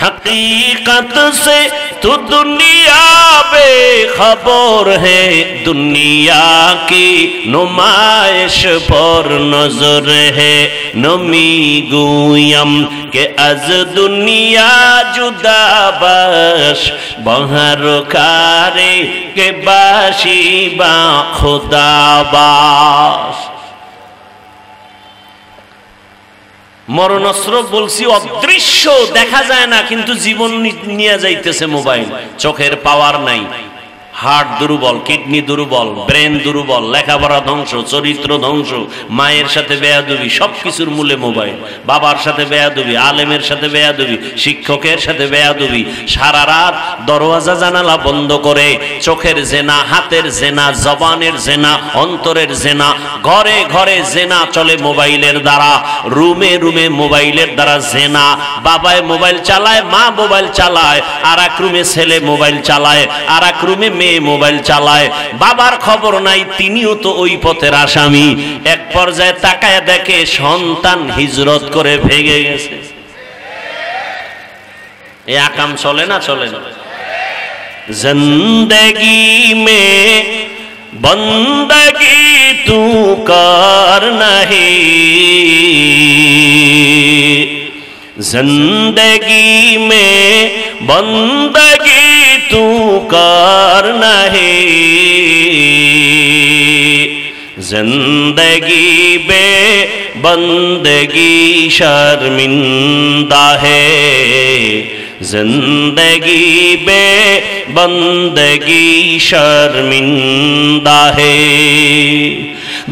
हकीकत से तो दुनिया बेखबर है, दुनिया की नुमाइश पर नजर है। नमी गुयम के अज दुनिया जुदा बश, बहर कारे के बाशी बा खुदा बाश। মরণস্ত্র বলছি অদৃশ্য, দেখা যায় না, কিন্তু জীবন নিয়ে যাইতেছে মোবাইল। চোখের পাওয়ার নাই, হার্ট দুর্বল, কিডনি দুর্বল, ব্রেন দুর্বল, লেখাপড়া ধ্বংস, চরিত্র ধ্বংস, মায়ের সাথে বেয়াদবি, সবকিছুর মূলে মোবাইল। বাবার সাথে বেয়াদবি, আলেমের সাথে বেয়াদবি, শিক্ষকের সাথে বেয়াদবি। সারা রাত দরওয়াজা জানালা বন্ধ করে চোখের জেনা, হাতের জেনা, জবানের জেনা, অন্তরের জেনা, ঘরে ঘরে জেনা চলে মোবাইলের দ্বারা, রুমে রুমে মোবাইলের দ্বারা জেনা। বাবায় মোবাইল চালায়, মা মোবাইল চালায়, আর এক রুমে ছেলে মোবাইল চালায়, আর এক রুমে মেয়ে মোবাইল চালায়। বাবার খবর নাই, তিনিও তো ওই পথের আসামি। এক পর্যায়ে তাকায় দেখে সন্তান হিজরত করে ভেগে গেছে। এ আকাম চলে না? চলে না? জিন্দেগি মে বন্দগি তু কর নাহি, जिंदगी में बंदगी तू कर नहीं, जिंदगी बे बंदगी शर्मिंदा है, जिंदगी बे बंदगी शर्मिंदा है।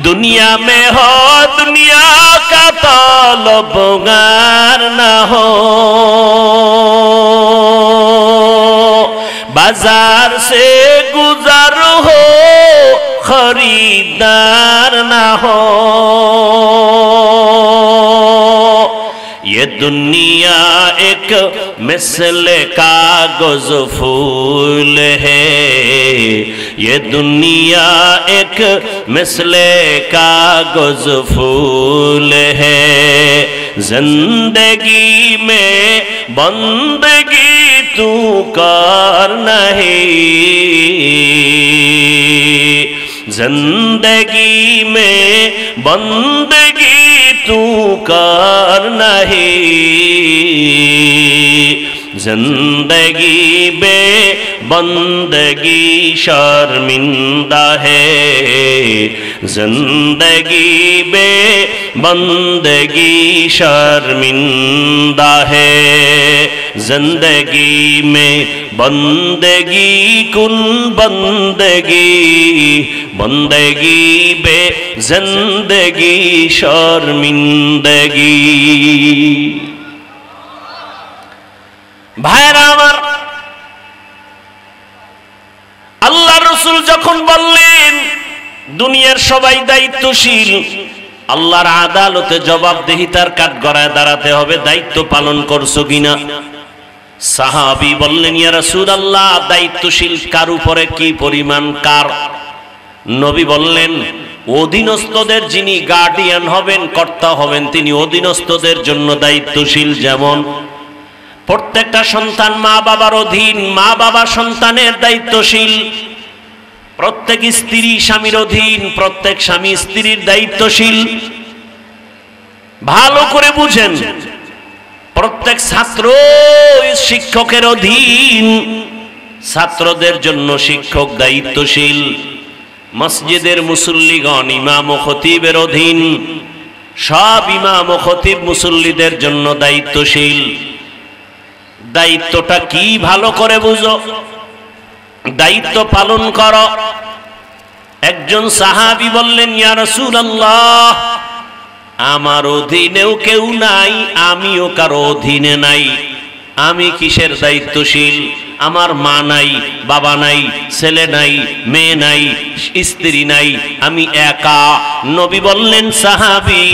दुनिया में हो दुनिया का तलबगार न हो, बाजार से गुजर हो खरीदार न हो। ये दुनिया एक मिसल कागज फूल है, ये दुनिया एक मिसल कागज फूल है। जिंदगी में बंदगी तू कर नहीं, जिंदगी में बंदगी तू कर नहीं, जिंदगी बे बंदगी शर्मिंदा है, जिंदगी बे बंदगी शर्मिंदा है। जिंदगी में बंदगी कुन बंदगी, बंदगी बे जिंदगी शर्मिंदगी। ভাইরা আমার, আল্লাহ রসুল যখন বললেন দুনিয়ার সবাই দায়িত্বশীল, আল্লাহর আদালতে জবাবদিহিতার কাঠগড়ায় দাঁড়াতে হবে, দায়িত্ব পালন করছো কিনা? সাহাবী বললেন, ইয়া রাসূলুল্লাহ, দায়িত্বশীল কার উপরে কি পরিমাণ কার? নবী বললেন, অধীনস্থদের যিনি গার্ডিয়ান হবেন, কর্তা হবেন, তিনি অধীনস্থদের জন্য দায়িত্বশীল। যেমন প্রত্যেকটা সন্তান মা বাবার অধীন, মা বাবা সন্তানের দায়িত্বশীল। প্রত্যেক স্ত্রী স্বামীর অধীন, প্রত্যেক স্বামী স্ত্রীর দায়িত্বশীল। ভালো করে বুঝেন, প্রত্যেক ছাত্র শিক্ষকের অধীন, ছাত্রদের জন্য শিক্ষক দায়িত্বশীল। মসজিদের মুসল্লিগণ ইমাম ও খতিবের অধীন, সব ইমাম ও খতিব মুসল্লিদের জন্য দায়িত্বশীল। দায়িত্বটা কি ভালো করে বুঝো, দায়িত্ব পালন করো। একজন সাহাবী বললেন, ইয়া রাসূলুল্লাহ, আমার অধীনেও কেউ নাই, আমিও কারো অধীনে নাই, আমি কিসের দায়িত্বশীল? আমার মা নাই, বাবা নাই, ছেলে নাই, মেয়ে নাই, স্ত্রী নাই, আমি একা। নবী বললেন, সাহাবী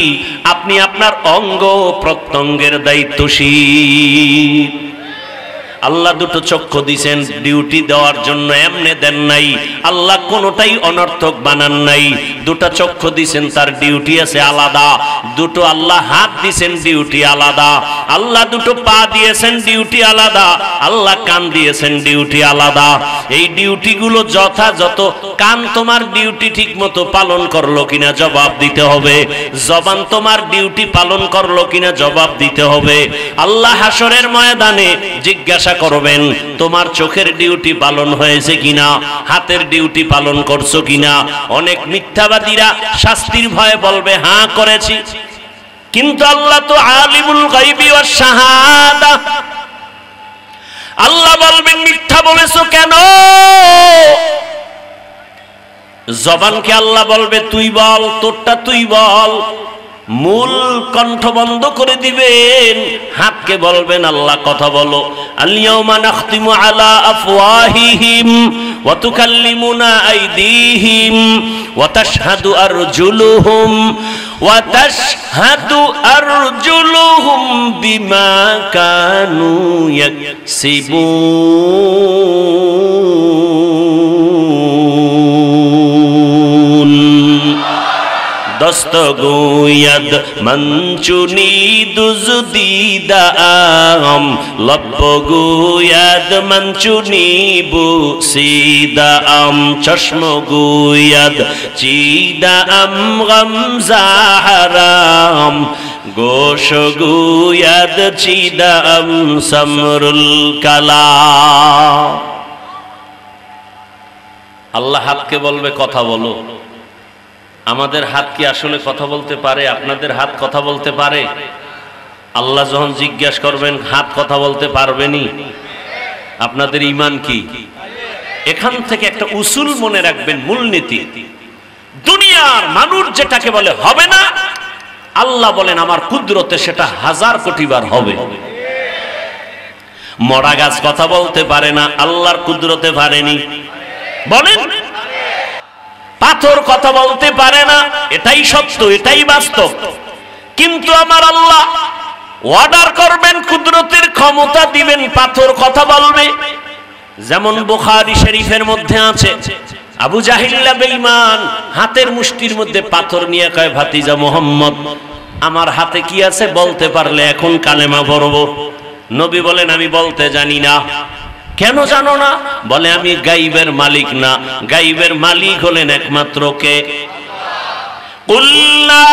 আপনি আপনার অঙ্গ প্রত্যঙ্গের দায়িত্বশীল। আল্লাহ দুটো চক্ষু দিয়েছেন ডিউটি দেওয়ার জন্য, এমনি দেন নাই। আল্লাহ কোনোটাই অনর্থক বানান নাই। দুটো চক্ষু দিয়েছেন, তার ডিউটি আছে আলাদা। দুটো আল্লাহ হাত দিয়েছেন, ডিউটি আলাদা। আল্লাহ দুটো পা দিয়েছেন, ডিউটি আলাদা। আল্লাহ কান দিয়েছেন, ডিউটি আলাদা। এই ডিউটিগুলো যথাযথ। কান তোমার ডিউটি ঠিক মতো পালন করলো কিনা জবাব দিতে হবে। জবান তোমার ডিউটি পালন করলো কিনা জবাব দিতে হবে। আল্লাহ হাসরের ময়দানে জিজ্ঞাসা করবেন, তোমার চোখের ডিউটি পালন হয়েছে কিনা, হাতের ডিউটি পালন করছো কিনা। অনেক মিথ্যাবাদীরা শাস্তির ভয়ে বলবে হ্যাঁ করেছি, কিন্তু আল্লাহ তো আলিমুল গায়বি ওয়াস শাহাদা। আল্লাহ বলবেন মিথ্যা বলেছো কেন। জবানকে আল্লাহ বলবে তুই বল, তোরটা তুই বল। মূল কণ্ঠ বন্ধ করে দিবেন। হাতকে বলবেন আল্লাহ কথা বলো। আল-ইয়াওমা নাখতিমু আলা আফওয়াহিহিম ওয়া তুকাল্লিমুনা আইদিহিম ওয়া তাশহাদু আরজুলুহুম বিমা কানু ইয়াকসিবুন। দস্ত গোয়াদ মঞ্চুনি দুজদিদাম লব্ব গোয়াদ মঞ্চুনি বুসিদাম চশম গোয়াদ চিদাম গমজাহারাম গোশ গোয়াদ চিদাম সমরুল কালা। আল্লাহ হাতকে বলবে কথা বলো। আমাদের হাত কি আসলে কথা বলতে পারে? আপনাদের হাত কথা বলতে পারে? আল্লাহ যখন জিজ্ঞাসা করবেন হাত কথা বলতে পারবেনি? আপনাদের ঈমান কি? এখান থেকে একটা উসুল মনে রাখবেন, মূলনীতি। দুনিয়ার মানুষ যেটাকে বলে হবে না, আল্লাহ বলেন আমার কুদরতে সেটা 1000 কোটি বার হবে। মরা গাছ কথা বলতে পারে না, আল্লাহর কুদরতে পারেনি। বলেন পাথর কথা বলতে পারে না, এটাই সত্য, এটাই বাস্তব। কিন্তু আমার আল্লাহ অর্ডার করবেন, কুদরতের ক্ষমতা দিবেন, পাথর কথা বলবে। যেমন বুখারী শরীফের মধ্যে আছে, আবু জাহিল্লা বেঈমান হাতের মুষ্টির মধ্যে পাথর নিয়ে কয়, ভাতিজা মুহাম্মদ আমার হাতে কি আছে বলতে পারলে এখন কালেমা পড়বো। নবী বলেন আমি বলতে জানি না। কেন জানো না? বলে আমি গাইবের মালিক না। গাইবের মালিক হলেন একমাত্র কে? কুল্লা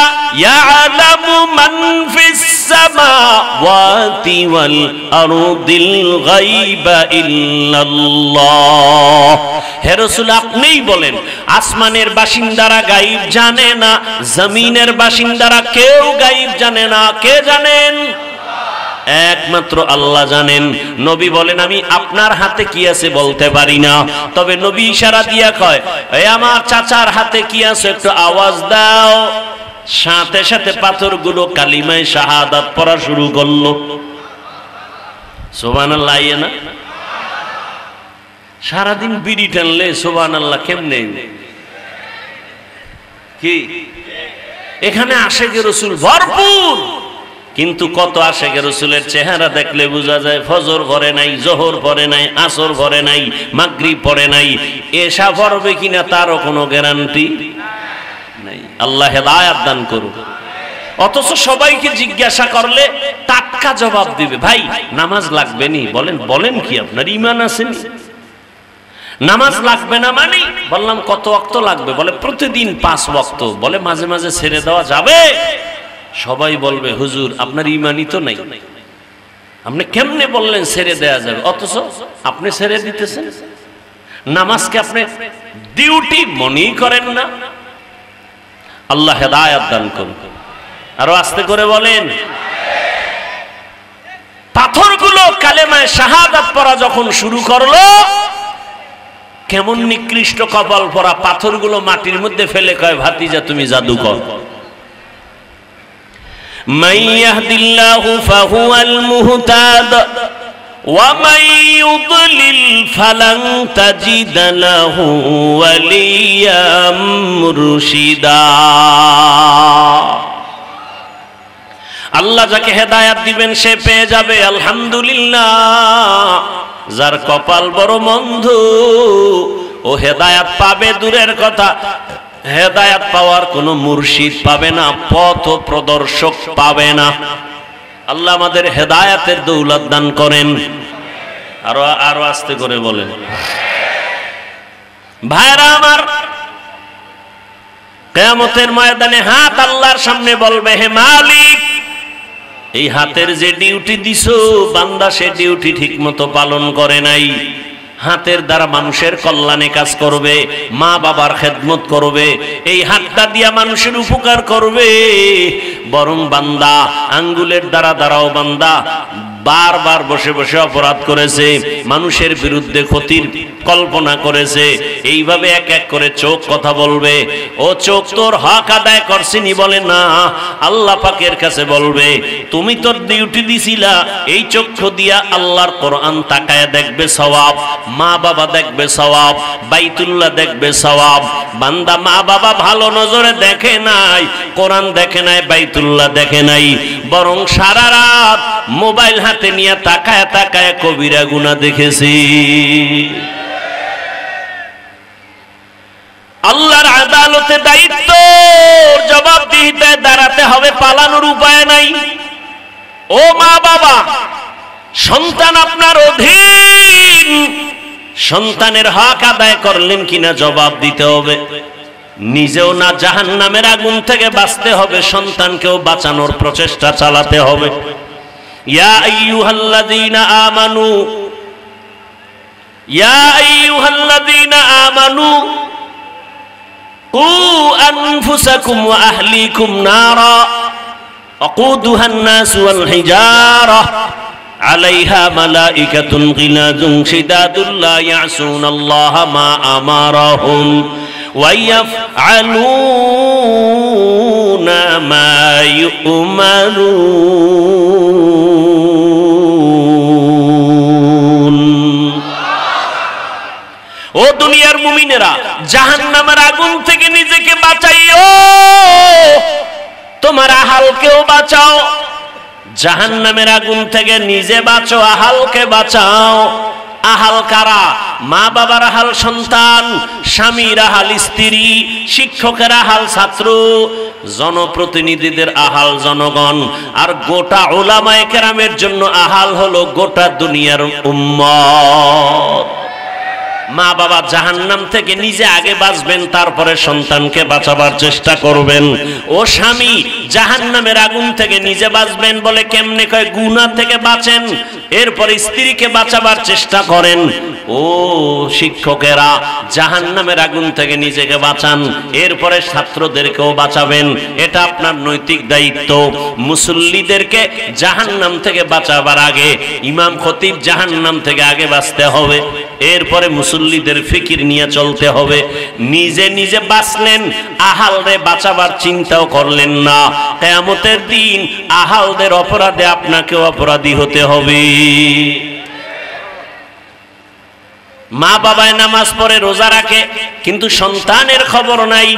ইয়ালামু মান ফিস সামাওয়াতি ওয়াল আরদিল গায়বা ইল্লাল্লাহ। হে রাসূল আপনিই বলেন আসমানের বাসিন্দারা গায়ব জানে না, জমিনের বাসিন্দারা কেউ গায়ব জানে না। কে জানেন? একমাত্র আল্লাহ জানেন। নবী বলেন আমি আপনার হাতে কি আছে বলতে পারি না, তবে নবী ইশারা দিয়া কয় এই আমার চাচার হাতে কি আছে একটু আওয়াজ দাও। সাথে সাথে পাথরগুলো কালিমায়ে শাহাদাত পড়া শুরু করলো। সুবহানাল্লাহ। না সারাদিন বিড়ি টানলে সুবহানাল্লাহ কেমনে কি? এখানে আশেকে রাসূল ভরপুর, কিন্তু কত আশেকে রাসূলের চেহারা দেখলে বোঝা যায় ফজর পড়ে নাই, জোহর পড়ে নাই, আসর পড়ে নাই, মাগরিব পড়ে নাই, এশা পড়বে কিনা তারও কোনো গ্যারান্টি নাই। আল্লাহ হেদায়েত দান করুন। অথচ সবাইকে জিজ্ঞাসা করলে টাটকা জবাব দিবে, ভাই নামাজ লাগবে নি? বলেন কি আপনার ঈমান আছে? নামাজ লাগবে না মানে? বললাম কত ওয়াক্ত লাগবে? বলে প্রতিদিন 5 ওয়াক্ত। বলে মাঝে মাঝে ছেড়ে দেওয়া যাবে? সবাই বলবে হুজুর আপনার ঈমানই তো নাই, আপনি কেমনে বললেন ছেড়ে দেয়া যাবে, অথচ আপনি ছেড়ে দিতেছেন। নামাজকে আপনি ডিউটি মনেই করেন না। আল্লাহ হেদায়েত দান করুন। আরো আস্তে করে বলেন। পাথরগুলো কালেমায়ে শাহাদাত পড়া যখন শুরু করলো, কেমন নিকৃষ্ট কপাল পরা পাথরগুলো মাটির মধ্যে ফেলে কয় ভাতিজা তুমি জাদুকর। মান ইয়াহদিল্লাহু ফাহুয়াল মুহতাদ ومن يضلل فلن تجد له وليا مرشدا আল্লাহ যাকে হেদায়েত দিবেন সে পেয়ে যাবে আলহামদুলিল্লাহ। যার কপাল বড় মন্দ ও হেদায়েত পাবে দূরের কথা, হেদায়েত পাওয়ার কোনো মুর্শিদ পাবে না, পথ প্রদর্শক পাবে না। আল্লাহ আমাদের হেদায়েতের দৌলত দান করেন। আরো আস্তে করে বলেন। ভাইরা আমার, কিয়ামতের ময়দানে হাত আল্লাহর সামনে বলবে, হে মালিক, এই হাতের যে ডিউটি দিছো বান্দা সে ডিউটি ঠিকমতো পালন করে নাই। হাতের দ্বারা মানুষের কল্যাণে কাজ করবে, মা বাবার খেদমত করবে, এই হাতটা দিয়া মানুষের উপকার করবে। বরং বান্দা আঙ্গুলের দ্বারাও বান্দা বারবার বসে বসে অপরাধ করেছে, মানুষের বিরুদ্ধে ক্ষতির কল্পনা করেছে। এইভাবে এক এক করে চোখ কথা বলবে, ও চোখ তোর হক আদায় করছিনি বলে না। আল্লাহ পাকের কাছে বলবে, তুমি তোর ডিউটি দিছিলা, এই চক্ষু দিয়া আল্লাহর কোরআন তাকায় দেখবে সওয়াব, মা বাবা দেখবে সওয়াব, বাইতুল্লাহ দেখবে সওয়াব। বান্দা মা বাবা ভালো নজরে দেখে নাই, কোরআন দেখে নাই, বাইতুল্লাহ দেখে নাই, বরং সারা রাত মোবাইল হাতে নিয়ে তাকায় তাকায় কবিরা গুনাহ দেখেছি। আল্লাহর আদালতে দায়িত্ব জবাবদিহিতায় দাঁড়াতে হবে, পালানোর উপায় নাই। ও মা বাবা, সন্তান আপনার অধীন, সন্তানের হক আদায় করলেন কিনা জবাব দিতে হবে। নিজেও না জাহান্নামের আগুন থেকে বাঁচতে হবে, সন্তানকেও বাঁচানোর প্রচেষ্টা চালাতে হবে। ইয়া আইয়ুহাল্লাযীনা আমানু, ইয়া আইয়ুহাল্লাযীনা আমানু কু আনফুসাকুম ওয়া আহলিকুম নারা ওয়াকুদুহান নাস ওয়াল হিজারা আলাইহা মালাইকাতুন গিলাযুন শিদাদুন লা ইয়াসুনাল্লাহা মা আমারাহুম ওয়া ইয়াফআলুনা মা ইউমারুন। ও দুনিয়ার মুমিনেরা, জাহান্নামের আগুন থেকে নিজেকে বাঁচাইও, তোমার আহালকেও বাঁচাও। জাহান্নামের আগুন থেকে নিজে বাঁচো, আহালকে বাঁচাও। আহাল কারা? মা বাবার আহাল সন্তান, স্বামীর আহাল স্ত্রী, শিক্ষকের আহাল ছাত্র, জনপ্রতিনিধিদের আহাল জনগণ, আর গোটা উলামায়ে কেরামের জন্য আহাল হলো গোটা দুনিয়ার উম্মত। মা বাবা জাহান্নাম থেকে নিজে আগে বাঁচবেন, তারপরে সন্তানকে বাঁচাবার চেষ্টা করবেন। ও স্বামী, জাহান্নামের আগুন থেকে নিজে বাঁচবেন বলে কেমনে কয়? গুনাহ থেকে বাঁচেন, এরপরে স্ত্রীকে বাঁচাবার চেষ্টা করেন। ও শিক্ষকেরা, জাহান্নামের আগুন থেকে নিজেকে বাঁচান, এরপরে ছাত্রদেরকেও বাঁচাবেন। এটা আপনার নৈতিক দায়িত্ব। মুসল্লিদেরকে জাহান্নাম থেকে বাঁচাবার আগে ইমাম খতিব জাহান্নাম থেকে আগে বাঁচতে হবে, এরপরে মুসল্লিদের ফিকির নিয়ে চলতে হবে। নিজে নিজে বাঁচলেন, আহালরে বাঁচাবার চিন্তাও করলেন না। কিয়ামতের দিন আহালদের অপরাধে আপনাকেও অপরাধী হতে হবে। মা বাবায় নামাজ পড়ে, রোজা রাখে, কিন্তু সন্তানের খবর নাই।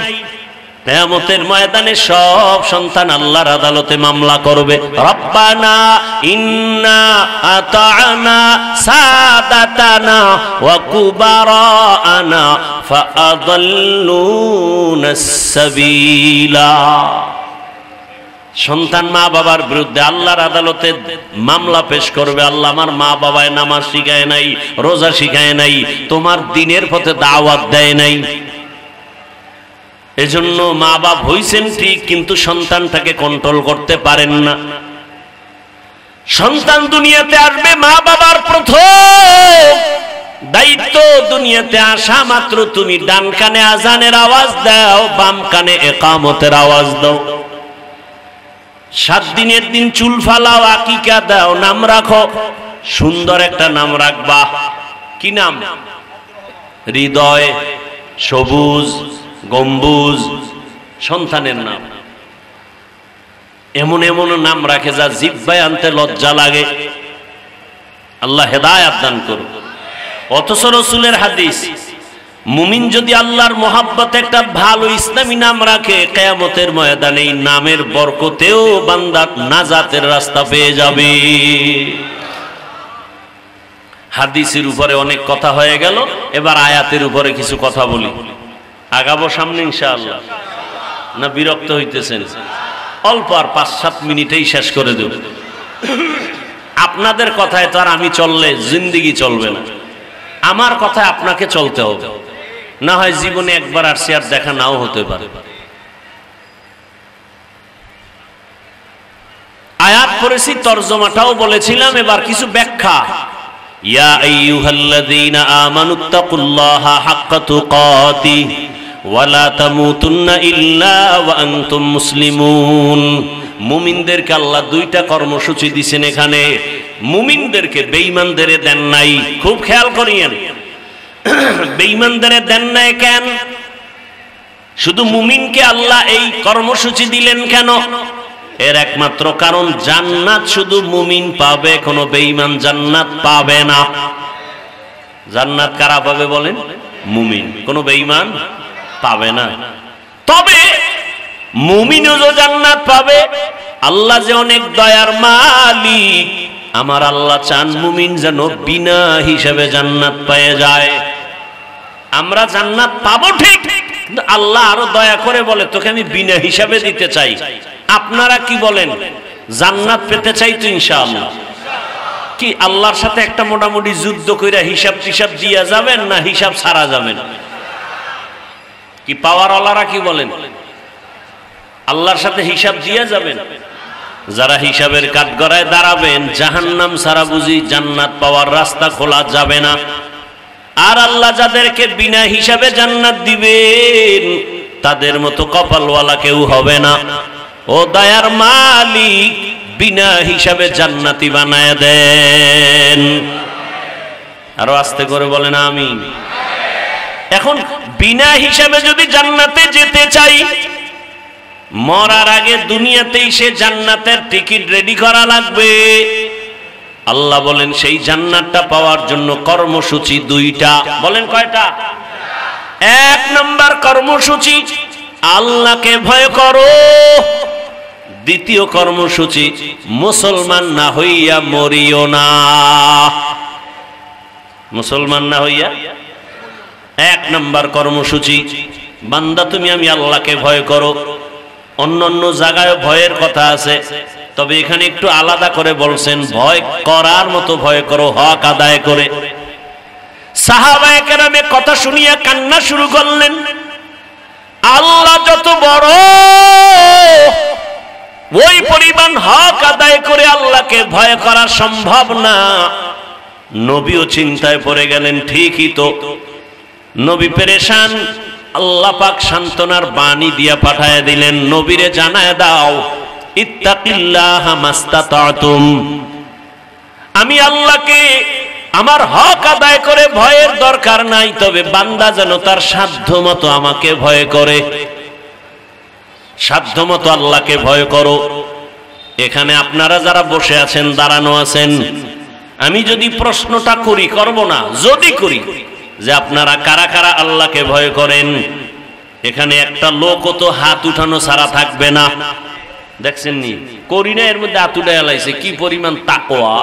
কিয়ামতের ময়দানে সব সন্তান আল্লাহর আদালতে মামলা করবে, রব্বানা ইন্না আতা'না সাদাতানা ওয়া কুবারানা ফাআদাল্লুনাস সাবিলা। সন্তান মা বাবার বিরুদ্ধে আল্লাহর আদালতে মামলা পেশ করবে, আল্লাহ আমার মা বাবায় নামাজ শিখায় নাই, রোজা শিখায় নাই, তোমার দ্বীনের পথে দাওয়াত দেয় নাই। এজন্য মা বাপ হইছেন ঠিক, কিন্তু সন্তানটাকে কন্ট্রোল করতে পারেন না। সন্তান দুনিয়াতে আসবে, মা বাবার প্রথম দায়িত্ব দুনিয়াতে আসা মাত্র তুমি ডান কানে আজানের আওয়াজ দাও, বাম কানে ইকামতের আওয়াজ দাও। 7 দিনের দিন চুল ফালাও, আকিকা দাও, নাম রাখো, সুন্দর একটা নাম রাখবা। কি নাম? হৃদয়, সবুজ, গম্বুজ, সন্তানের নাম। এমন এমন নাম রাখে যা জিহ্বায় আনতে লজ্জা লাগে। আল্লাহ হেদায়েত দান করুন। অথচ রাসূলের হাদিস, মুমিন যদি আল্লাহর মহাব্বতে একটা ভালো ইসলামী নাম রাখে, কিয়ামতের ময়দানে এই নামের বরকতেও বান্দা নাজাতের রাস্তা পেয়ে যাবে। হাদিসের উপরে অনেক কথা হয়ে গেল, এবার আয়াতের উপরে কিছু কথা বলি। আগাবো সামনে ইনশাআল্লাহ, না বিরক্ত হইতেছেন? অল্প আর 5-7 মিনিটেই শেষ করে দেব। আপনাদের কথায় তো আর আমি চললে জিন্দেগি চলবে না, আমার কথায় আপনাকে চলতে হবে। না হয় জীবনে একবার আসছি, আর দেখা নাও হতে পারে। আয়াত পড়েছি, তরজমাটাও বলেছিলাম, এবার কিছু ব্যাখ্যা। ইয়া আইয়ুহাল্লাযীনা আমানুত্তাকুল্লাহা হাক্কা তুকাতিহ ওয়া লা তামুতুন্না ইল্লা ওয়া আনতুম মুসলিমুন। মুমিনদেরকে আল্লাহ দুইটা কর্মসূচি দিয়েছেন এখানে। মুমিনদেরকে, বেঈমানদের দেন নাই। খুব খেয়াল করিয়েন, বেঈমানদের দেন নাই কেন? শুধু মুমিনকে আল্লাহ এই কর্মসূচি দিলেন কেন? এর একমাত্র কারণ, জান্নাত শুধু মুমিন পাবে, কোনো বেঈমান জান্নাত পাবে না। জান্নাত কারা পাবে বলেন? মুমিন, কোনো বেঈমান পাবে না। তবে মুমিনও যে জান্নাত পাবে, আল্লাহ যে অনেক দয়ার মালিক, আমার আল্লাহ চান মুমিন যেন বিনা হিসাবে জান্নাত পেয়ে যায়। আমরা জান্নাত পাবো ঠিক, কিন্তু আল্লাহ আরো দয়া করে বলে, তোকে আমি বিনা হিসাবে দিতে চাই। আপনারা কি বলেন? জান্নাত পেতে চাই তো ইনশাআল্লাহ। কি আল্লাহর সাথে একটা মোটামুটি যুদ্ধ কইরা হিসাব টিসাব দিয়া যাবেন, না হিসাব ছাড়া যাবেন? কি পাওয়ারওয়ালারা কি বলেন? আল্লাহর সাথে হিসাব দিয়া যাবেন? যারা হিসাবের কাঠগড়ায় দাঁড়াবেন, জাহান্নাম ছাড়া বুঝি জান্নাত পাওয়ার রাস্তা খোলা যাবে না। আর আল্লাহ যাদেরকে বিনা হিসাবে জান্নাত দিবেন, তাদের মতো কপালওয়ালা কেউ হবে না। ও দয়ার মালিক, বিনা হিসাবে জান্নাতি বানায় দেন। আরো আস্তে করে বলেন আমিন। এখন বিনা হিসাবে যদি জান্নাতে যেতে চাই, মরার আগে দুনিয়াতেই সে জান্নাতের টিকিট রেডি করা লাগবে। আল্লাহ বলেন সেই জান্নাতটা পাওয়ার জন্য কর্মসূচি দুইটা। বলেন কয়টা? 1 নম্বর কর্মসূচি, আল্লাহকে ভয় করো। দ্বিতীয় কর্মসূচি, মুসলমান না হইয়া মরিও না। মুসলমান না হইয়া 1 নম্বর কর্মসূচি, বান্দা তুমি আমি আল্লাহকে ভয় করো। অন্যান্য জায়গায় ভয়ের কথা আছে, তবে এখানে একটু আলাদা করে বলছেন, ভয় করার মতো ভয় করো, হক আদায় করে। সাহাবায়ে কেরামে কথা শুনিয়া কান্না শুরু করলেন। আল্লাহ যত বড়, ওই পরিমাণ হক আদায় করে আল্লাহকে ভয় করা সম্ভব না। নবীও চিন্তায় পড়ে গেলেন, ঠিকই তো। নবী পেরেশান, আল্লাহ পাক সান্ত্বনার বাণী দিয়া পাঠায় দিলেন, নবীরে জানায় দাও, ইত্তাকিল্লাহা মাস্তাতাতুম। আমি আল্লাহকে আমার হক আদায় করে ভয়ের দরকার নাই, তবে বান্দা যেন তার সাধ্যমতো আমাকে ভয় করে। সাধ্যমতো আল্লাহকে ভয় করো। এখানে আপনারা যারা বসে আছেন, দাঁড়ানো আছেন, আমি যদি প্রশ্নটা করি, করব না, যদি করি যে আপনারা কারা কারা আল্লাহকে ভয় করেন, এখানে একটা লোকও তো হাত উঠানো ছাড়া থাকবে না। দেখছেন নি? করি না, এর মধ্যে হাত উঠে এলাইছে। কি পরিমাণ তাকওয়া!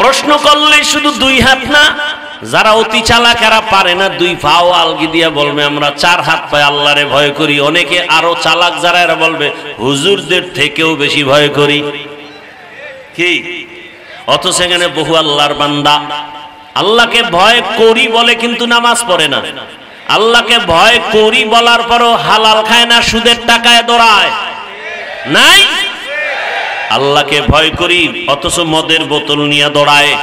প্রশ্ন করলে শুধু 2 হাত না, যারা অতি চালাক এরা পারে না, 2 পাও আলগি দিয়া বলবে আমরা 4 হাত পায়ে আল্লাহরে ভয় করি। অনেকে আরো চালাক যারা, এরা বলবে হুজুরদের থেকেও বেশি ভয় করি। কি? অথচ এখানে বহু আল্লাহর বান্দা আল্লাহকে ভয় করি বলে কিন্তু নামাজ পড়ে না। আল্লাহকে ভয় করি বলার পরও হালাল খায় না, সুদের টাকায় দৌড়ায়। নাই? আল্লাহকে ভয় করি অথচ মদের বোতল নিয়ে দৌড়ায়।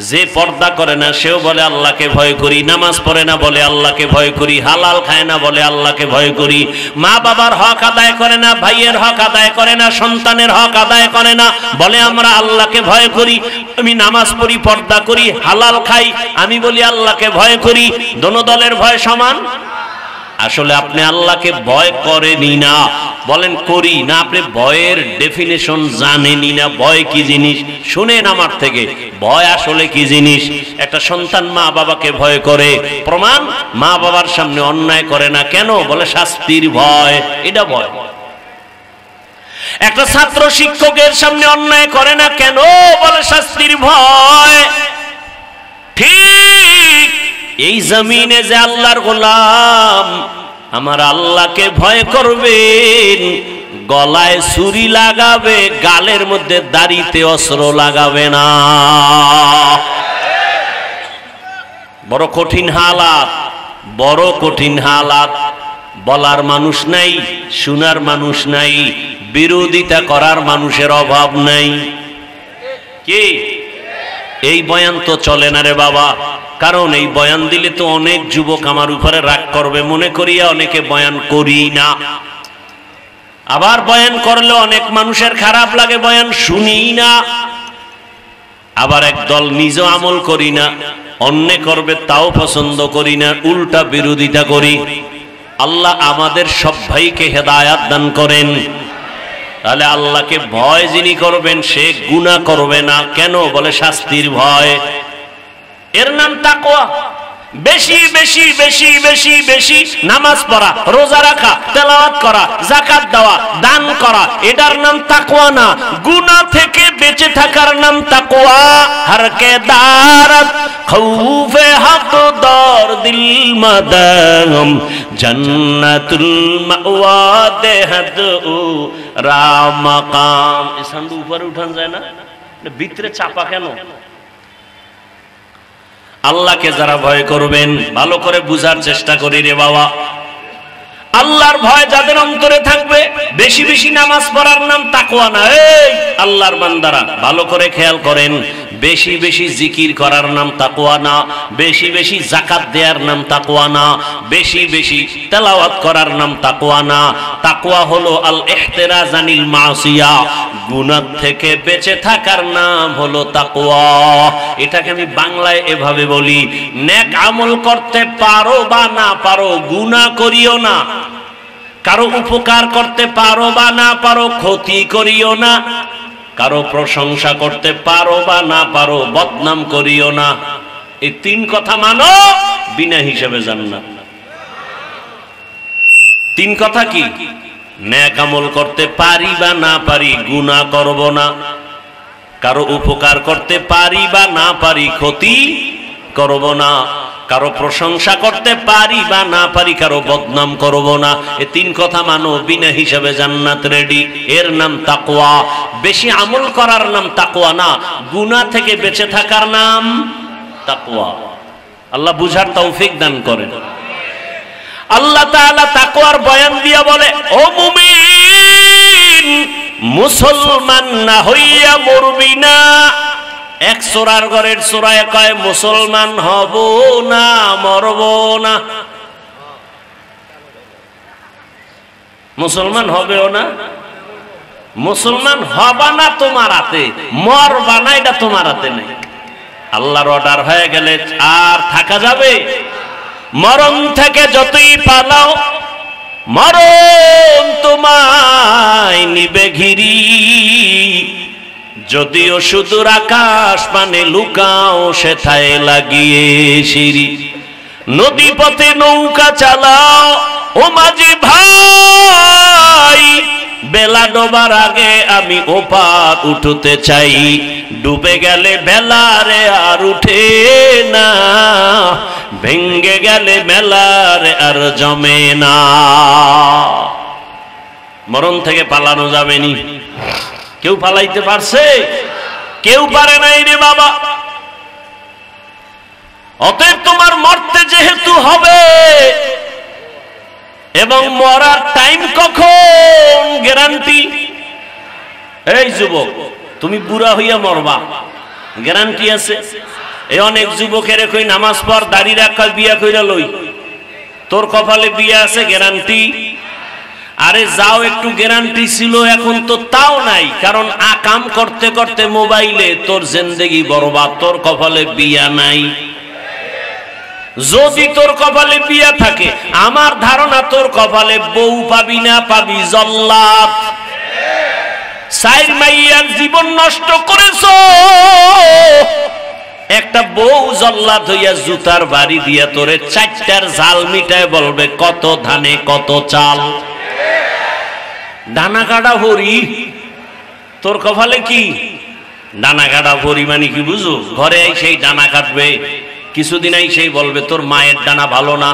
যে পর্দা করে না সেও বলে আল্লাহকে ভয় করি, নামাজ পড়ে না বলে আল্লাহকে ভয় করি, হালাল খায় না বলে আল্লাহকে ভয় করি, মা বাবার হক আদায় করে না, ভাইয়ের হক আদায় করে না, সন্তানের হক আদায় করে না, বলে আমরা আল্লাহকে ভয় করি। আমি নামাজ পড়ি, পর্দা করি, হালাল খাই, আমি বলি আল্লাহকে ভয় করি। দোনো দলের ভয় সমান? আসলে আপনি আল্লাহকে ভয় করেনি না, বলেন করি না। আপনি ভয়ের ডেফিনেশন জানেনই না। ভয় কি জিনিস শুনেন আমার থেকে। ভয় আসলে কি জিনিস? একটা সন্তান মা বাবাকে ভয় করে, প্রমাণ মা বাবার সামনে অন্যায় করে না কেন? বলে শাস্তির ভয়, এটা ভয়। একটা ছাত্র শিক্ষকের সামনে অন্যায় করে না কেন? বলে শাস্তির ভয়। ঠিক এই জমিনে যে আল্লাহর গোলাম, আমার আল্লাহকে ভয় করবেন, গলায় ছুরি লাগাবে, গালের মধ্যে দাড়িতে অস্ত্র লাগাবে না। বড় কঠিন হালাত, বড় কঠিন হালাত। বলার মানুষ নাই, শোনার মানুষ নাই, বিরোধিতা করার মানুষের অভাব নাই। কি এই বয়ান তো চলে না রে বাবা, কারণ এই বয়ান দিলে তো অনেক যুবক আমার উপরে রাগ করবে মনে করিয়া অনেকে বয়ান করি না। আবার বয়ান করলে অনেক মানুষের খারাপ লাগে, বয়ান শুনি না। আবার একদল নিজ আমল করি না, অন্য করবে তাও পছন্দ করি না, উল্টা বিরোধিতা করি। আল্লাহ আমাদের সব ভাইকে হেদায়াত দান করেন। তাহলে আল্লাহকে ভয় যিনি করবেন সে গুনাহ করবে না কেন? বলে শাস্তির ভয়। এর নাম তাকওয়া। বেশি বেশি বেশি বেশি বেশি নামাজ পড়া, রোজা রাখা, তেলাওয়াত করা, যাকাত দেওয়া, দান করা, এটার নাম তাকওয়া না। গুনাহ থেকে বেঁচে থাকার নাম তাকওয়া। হর কে দারত খৌফে হক দর দিল মাদাম জান্নাতুল মাওয়া দেহদ রামাকাম। এই সান্ডু উপরে উঠান যায় না, ভিতরে চাপা কেন? আল্লাহকে যারা ভয় করবেন, ভালো করে বুঝার চেষ্টা করি রে বাবা। আল্লাহর ভয় যাদের অন্তরে থাকবে, বেশি বেশি নামাজ পড়ার নাম তাকওয়া না। এই আল্লাহর বান্দারা ভালো করে খেয়াল করেন, বেশি বেশি জিকির করার নাম তাকওয়া না, বেশি বেশি যাকাত দেওয়ার নাম তাকওয়া না, বেশি বেশি তেলাওয়াত করার নাম তাকওয়া না। তাকওয়া হলো আল ইহতিরাজ আনিল মাসিয়া, গুনাহ থেকে বেঁচে থাকার নাম হলো তাকওয়া। এটাকে আমি বাংলায় এভাবে বলি, নেক আমল করতে পারো বা না পারো, গুনাহ করিও না। কারো উপকার করতে পারো বা না পারো, ক্ষতি করিও না। কারো প্রশংসা করতে পারো বা না পারো, বদনাম করিও না। এই তিন কথা মানো, বিনা হিসেবে জান্নাত। তিন কথা কি? নেক আমল করতে পারি বা না পারি, গুনাহ করব না। কারো উপকার করতে পারি বা না পারি, ক্ষতি করব না। কারো প্রশংসা করতে পারি বা না পারি, কারো বদনাম করব না। এই তিন কথা মানো, বিনা হিসাবে জান্নাত রেডি। এর নাম তাকওয়া। বেশি আমল করার নাম তাকওয়া না, গুনাহ থেকে বেঁচে থাকার নাম তাকওয়া। আল্লাহ বুঝার তৌফিক দান করেন। আল্লাহ তাআলা তাকওয়ার বয়ান দিয়া বলে, ও মুমিন, মুসলমান না হইয়া মরবি না। এক সূরার ঘরের সূরায় কয় মুসলমান হব না, মরব না। মুসলমান হবেও না, মুসলমান হবা না তোমার হাতে, মরবা না এটা তোমার হাতে নেই। আল্লাহর অর্ডার হয়ে গেলে আর থাকা যাবে? মরণ থেকে যতই পালাও, মরণ তোমায় নিবে ঘিরি। যদিও সুদূর আকাশ পানে লুকাও, সেথায় লাগিয়ে সিঁড়ি। নদী পথে নৌকা চালাও, ও মাঝি ভাই, বেলা ডোবার আগে আমি ওপার উঠতে চাই। ডুবে গেলে বেলারে আর উঠে না, ভেঙ্গে গেলে মেলারে আর জমে না। মরণ থেকে পালানো যাবে নি? কেউ পালাইতে পারছে? কেউ পারে নাই রে বাবা। অতএব তোমার মরতে যেহেতু হবে, এবং মরার টাইম কখন গ্যারান্টি? এই যুবক, তুমি বুড়া হইয়া মরবা, গ্যারান্টি আছে? এই অনেক যুবকের কই নামাজ পড়, দাড়ি রাখ, বিয়া কইরা লই, তোর কপালে বিয়া আছে, গ্যারান্টি? আরে যাও, একটু গ্যারান্টি ছিল, এখন তো তাও নাই। কারণ আকাম করতে করতে মোবাইলে তোর জিন্দেগি বরবাদ, তোর কপালে বিয়া নাই। যদি তোর কপালে বিয়া থাকে, আমার ধারণা তোর কপালে বউ পাবি না, পাবি জল্লাদ। সাইর মাইয়ার জীবন নষ্ট করেছো, একটা বউ জল্লাদ হইয়া জুতার বাড়ি দিয়া তোরে চারটার জাল মিটায় বলবে কত ধানে কত চাল। ডানা কাটা ভরি তোর কপালে কি? ডানা কাটা ভরি মানে কি বুঝো? ঘরে সেই ডানা কাটবে, কিছুদিন সেই বলবে তোর মায়ের ডানা ভালো না,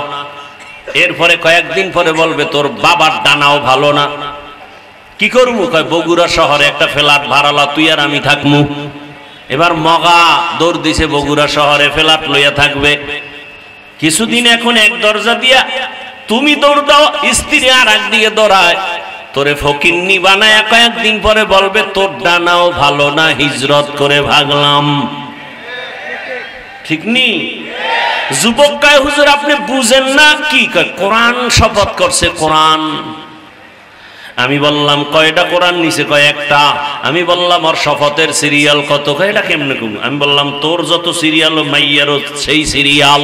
এরপরে কয়েকদিন পরে বলবে তোর বাবার ডানাও ভালো না। কি করবো? কয় বগুড়া শহরে একটা ফ্ল্যাট ভাড়ালা, তুই আর আমি থাকমু। এবার মগা দৌড় দিছে বগুড়া শহরে, ফ্ল্যাট লইয়া থাকবে কিছুদিন। এখন এক দরজা দিয়া তুমি দৌড় দাও, স্ত্রী আর একদিকে দৌড়ায়, তোরে ফকিন্নি বানায় কয়েকদিন পরে বলবে তোর ডানাও ভালো না, হিজরত করে ভাগলাম। ঠিক নি? যুবক কয় হুজুর আপনি বুঝেন না কি? কয় কোরআন শপথ করছে, কোরআন। আমি বললাম কয়টা কোরআন নিছে? কয় একটা। আমি বললাম ওর শপথের সিরিয়াল কত? কয় এটা কেমনে কম? আমি বললাম তোর যত সিরিয়াল মাইয়ারও সেই সিরিয়াল।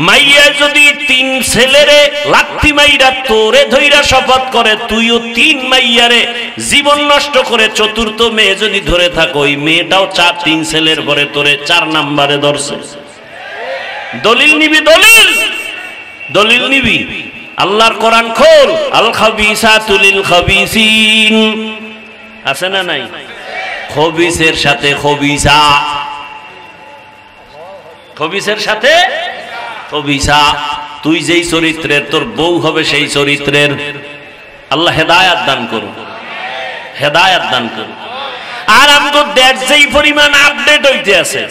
মাইয়া যদি 3 ছেলেরে লাত্তি মাইরা তোরে ধইরা শপথ করে, তুইও 3 মাইয়ারে জীবন নষ্ট করে 4র্থ মেয়ে যদি ধরে থাকো, ওই মেয়েটাও 3 ছেলের পরে তোরে 4 নম্বরে ধরছে। দলিল নিবি, দলিল দলিল নিবি। আল্লাহর কোরআন খোল, আল খাবিসাতু লিল খাবিসিন, আছে না নাই? খবিসের সাথে খবিসা, খবিসের সাথে খবিসা। তুই যেই চরিত্রের, তোর বউ হবে সেই চরিত্রের। আল্লাহ হেদায়াত দান করুন, হেদায়াত দান করুন। আর আমগো দেশ যেই পরিমাণ আপডেট হইতে আছে,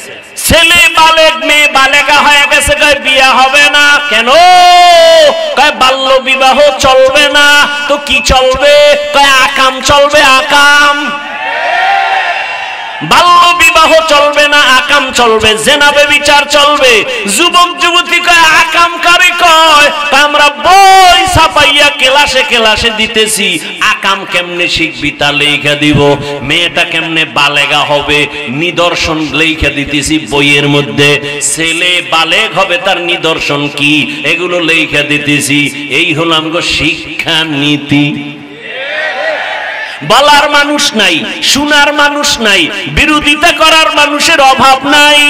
ছেলে বালেক মেয়ে বালেকা হয়ে গেছে, কয় বিয়া হবে না কেন? কয় বাল্য বিবাহ চলবে না। তো কি চলবে? কয় আকাম চলবে, আকাম। বাল্য বিবাহ চলবে না, আকাম চলবে, জেনা ব্যভিচার চলবে। যুবক যুবতী কয় আকাম কারে কয়? আমরা বই ছাপাইয়া ক্লাসে ক্লাসে দিতেছি, আকাম কেমনে শিখবি তা লেখা দিব। মেয়েটা কেমনে বালেগা হবে নিদর্শন লেখা দিতেছি বইয়ের মধ্যে। ছেলে বালেগ হবে তার নিদর্শন কি, এগুলো লেখা দিতেছি। এই হলো আমগো শিক্ষা নীতি। বলার মানুষ নাই, শোনার মানুষ নাই, বিরোধিতা করার মানুষের অভাব নাই।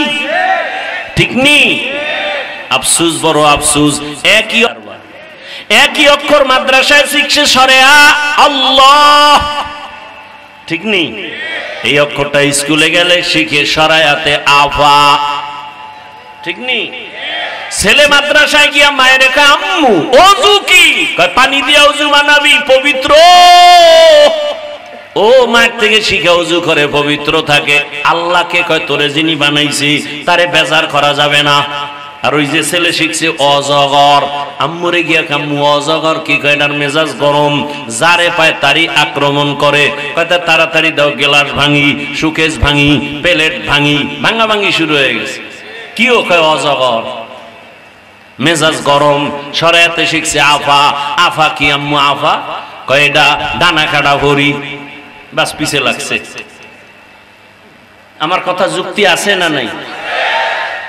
ঠিক নি? আফসুস, বড় আফসুস। একই অক্ষর মাদ্রাসায় শিখছে শরিয়া আল্লাহ, ঠিক নি? এই অক্ষরটা স্কুলে গেলে শিখে শরিয়াতে আফা, ঠিক নি? ছেলে মাদ্রাসায় গিয়া মায়ের রেখা আম্মু ওযু কি? কয় পানি দিয়া ওযু বানাবি, পবিত্র। ও মায়ের থেকে শিখে ওযু করে পবিত্র থাকে। আল্লাহকে কয় তোরে যিনি বানাইছি তারে বেজার করা যাবে না। আর ওই যে ছেলে শিখছে অজগর, আম্মুরে গিয়া কাম্মু অজগর কি? কয় এটার মেজাজ গরম, যারে পায় তারই আক্রমণ করে। কয় তাড়াতাড়ি দাও, গ্লাস ভাঙি, সুকেস ভাঙি, প্লেট ভাঙি, ভাঙা ভাঙি শুরু হয়ে গেছে। কিও? কয় অজগর, মেজাজ গরম। শরিয়াতে শিখছে আফা। আফা কি আম্মু? আফা কয় এটা ডানা কাটা ভরি। বাস পিছে লাগছে। আমার কথা যুক্তি আছে না নাই?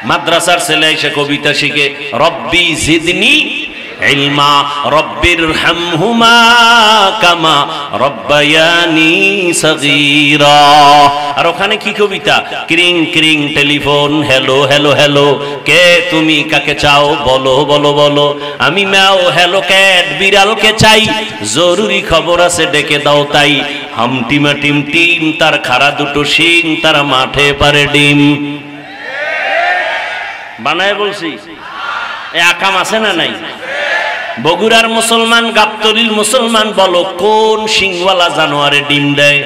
মাদ্রাসার ছেলে এসে কবিতা শিখে রব্বি জিদনি ইলমা রব্বির হামহুমা কামা রব্বায়ানি সগীরা। আর ওখানে কি কবিতা? ক্রিং ক্রিং টেলিফোন, হ্যালো হ্যালো হ্যালো, কে তুমি কাকে চাও বলো বলো বলো, আমি ম্যাও হ্যালো ক্যাট বিড়ালকে চাই, জরুরি খবর আছে ডেকে দাও তাই, হামটিমা টিম টিম তার খাড়া দুটো শিং, তারা মাঠে পারে ডিম। বানায় বলছি, এ আকাম আছে না নাই? বগুড়ার মুসলমান, গাবতলীর মুসলমান বলো কোন সিংওয়ালা জানোয়ারে ডিম দেয়?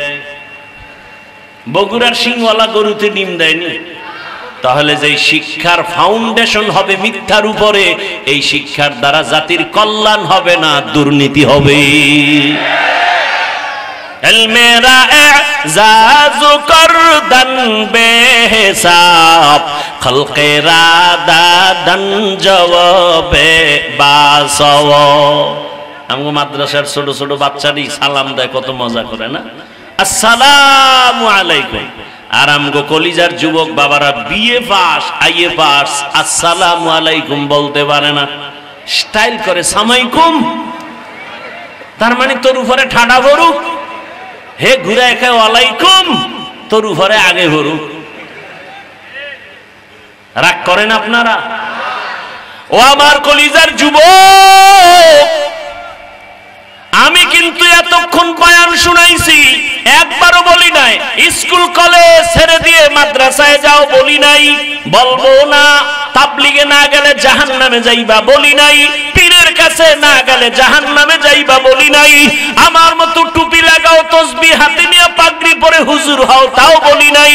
বগুড়ার সিংওয়ালা গরুতে ডিম দেয়নি। তাহলে যে শিক্ষার ফাউন্ডেশন হবে মিথ্যার উপরে, এই শিক্ষার দ্বারা জাতির কল্যাণ হবে না, দুর্নীতি হবে। মেরা এজাজু করদন বেহিসাব, খলকেরা দাদন জবাবে বাসও। আমগো মাদ্রাসার ছোট ছোট বাচ্চাটি সালাম দেয়, কত মজা করে না? আসসালামু আলাইকুম। আর আমগো কলিজার যুবক বাবারা বিএ পাস আইএ পাস আসসালামু আলাইকুম বলতে পারে না, স্টাইল করে সামাইকুম। তার মানে তোর উপরে ঠাডা ভরুক, হে ঘুরে একে ওয়ালাইকুম, তোর উপরে আগে ভরুক। রাগ করেন আপনারা? ও আমার কলিজার যুবক, আমি কিন্তু এতক্ষণ বয়ান শুনাইছি, একবারও বলি নাই স্কুল কলেজ ছেড়ে দিয়ে মাদ্রাসায় যাও বলি নাই, বলবো না। তাবলিগে না গেলে জাহান্নামে যাইবা বলি নাই, পীরের কাছে না গেলে জাহান্নামে যাইবা বলি নাই, আমার মতো টুপি লাগাও, তসবিহ হাতে নিয়ে পাগড়ি পরে হুজুর হও তাও বলি নাই।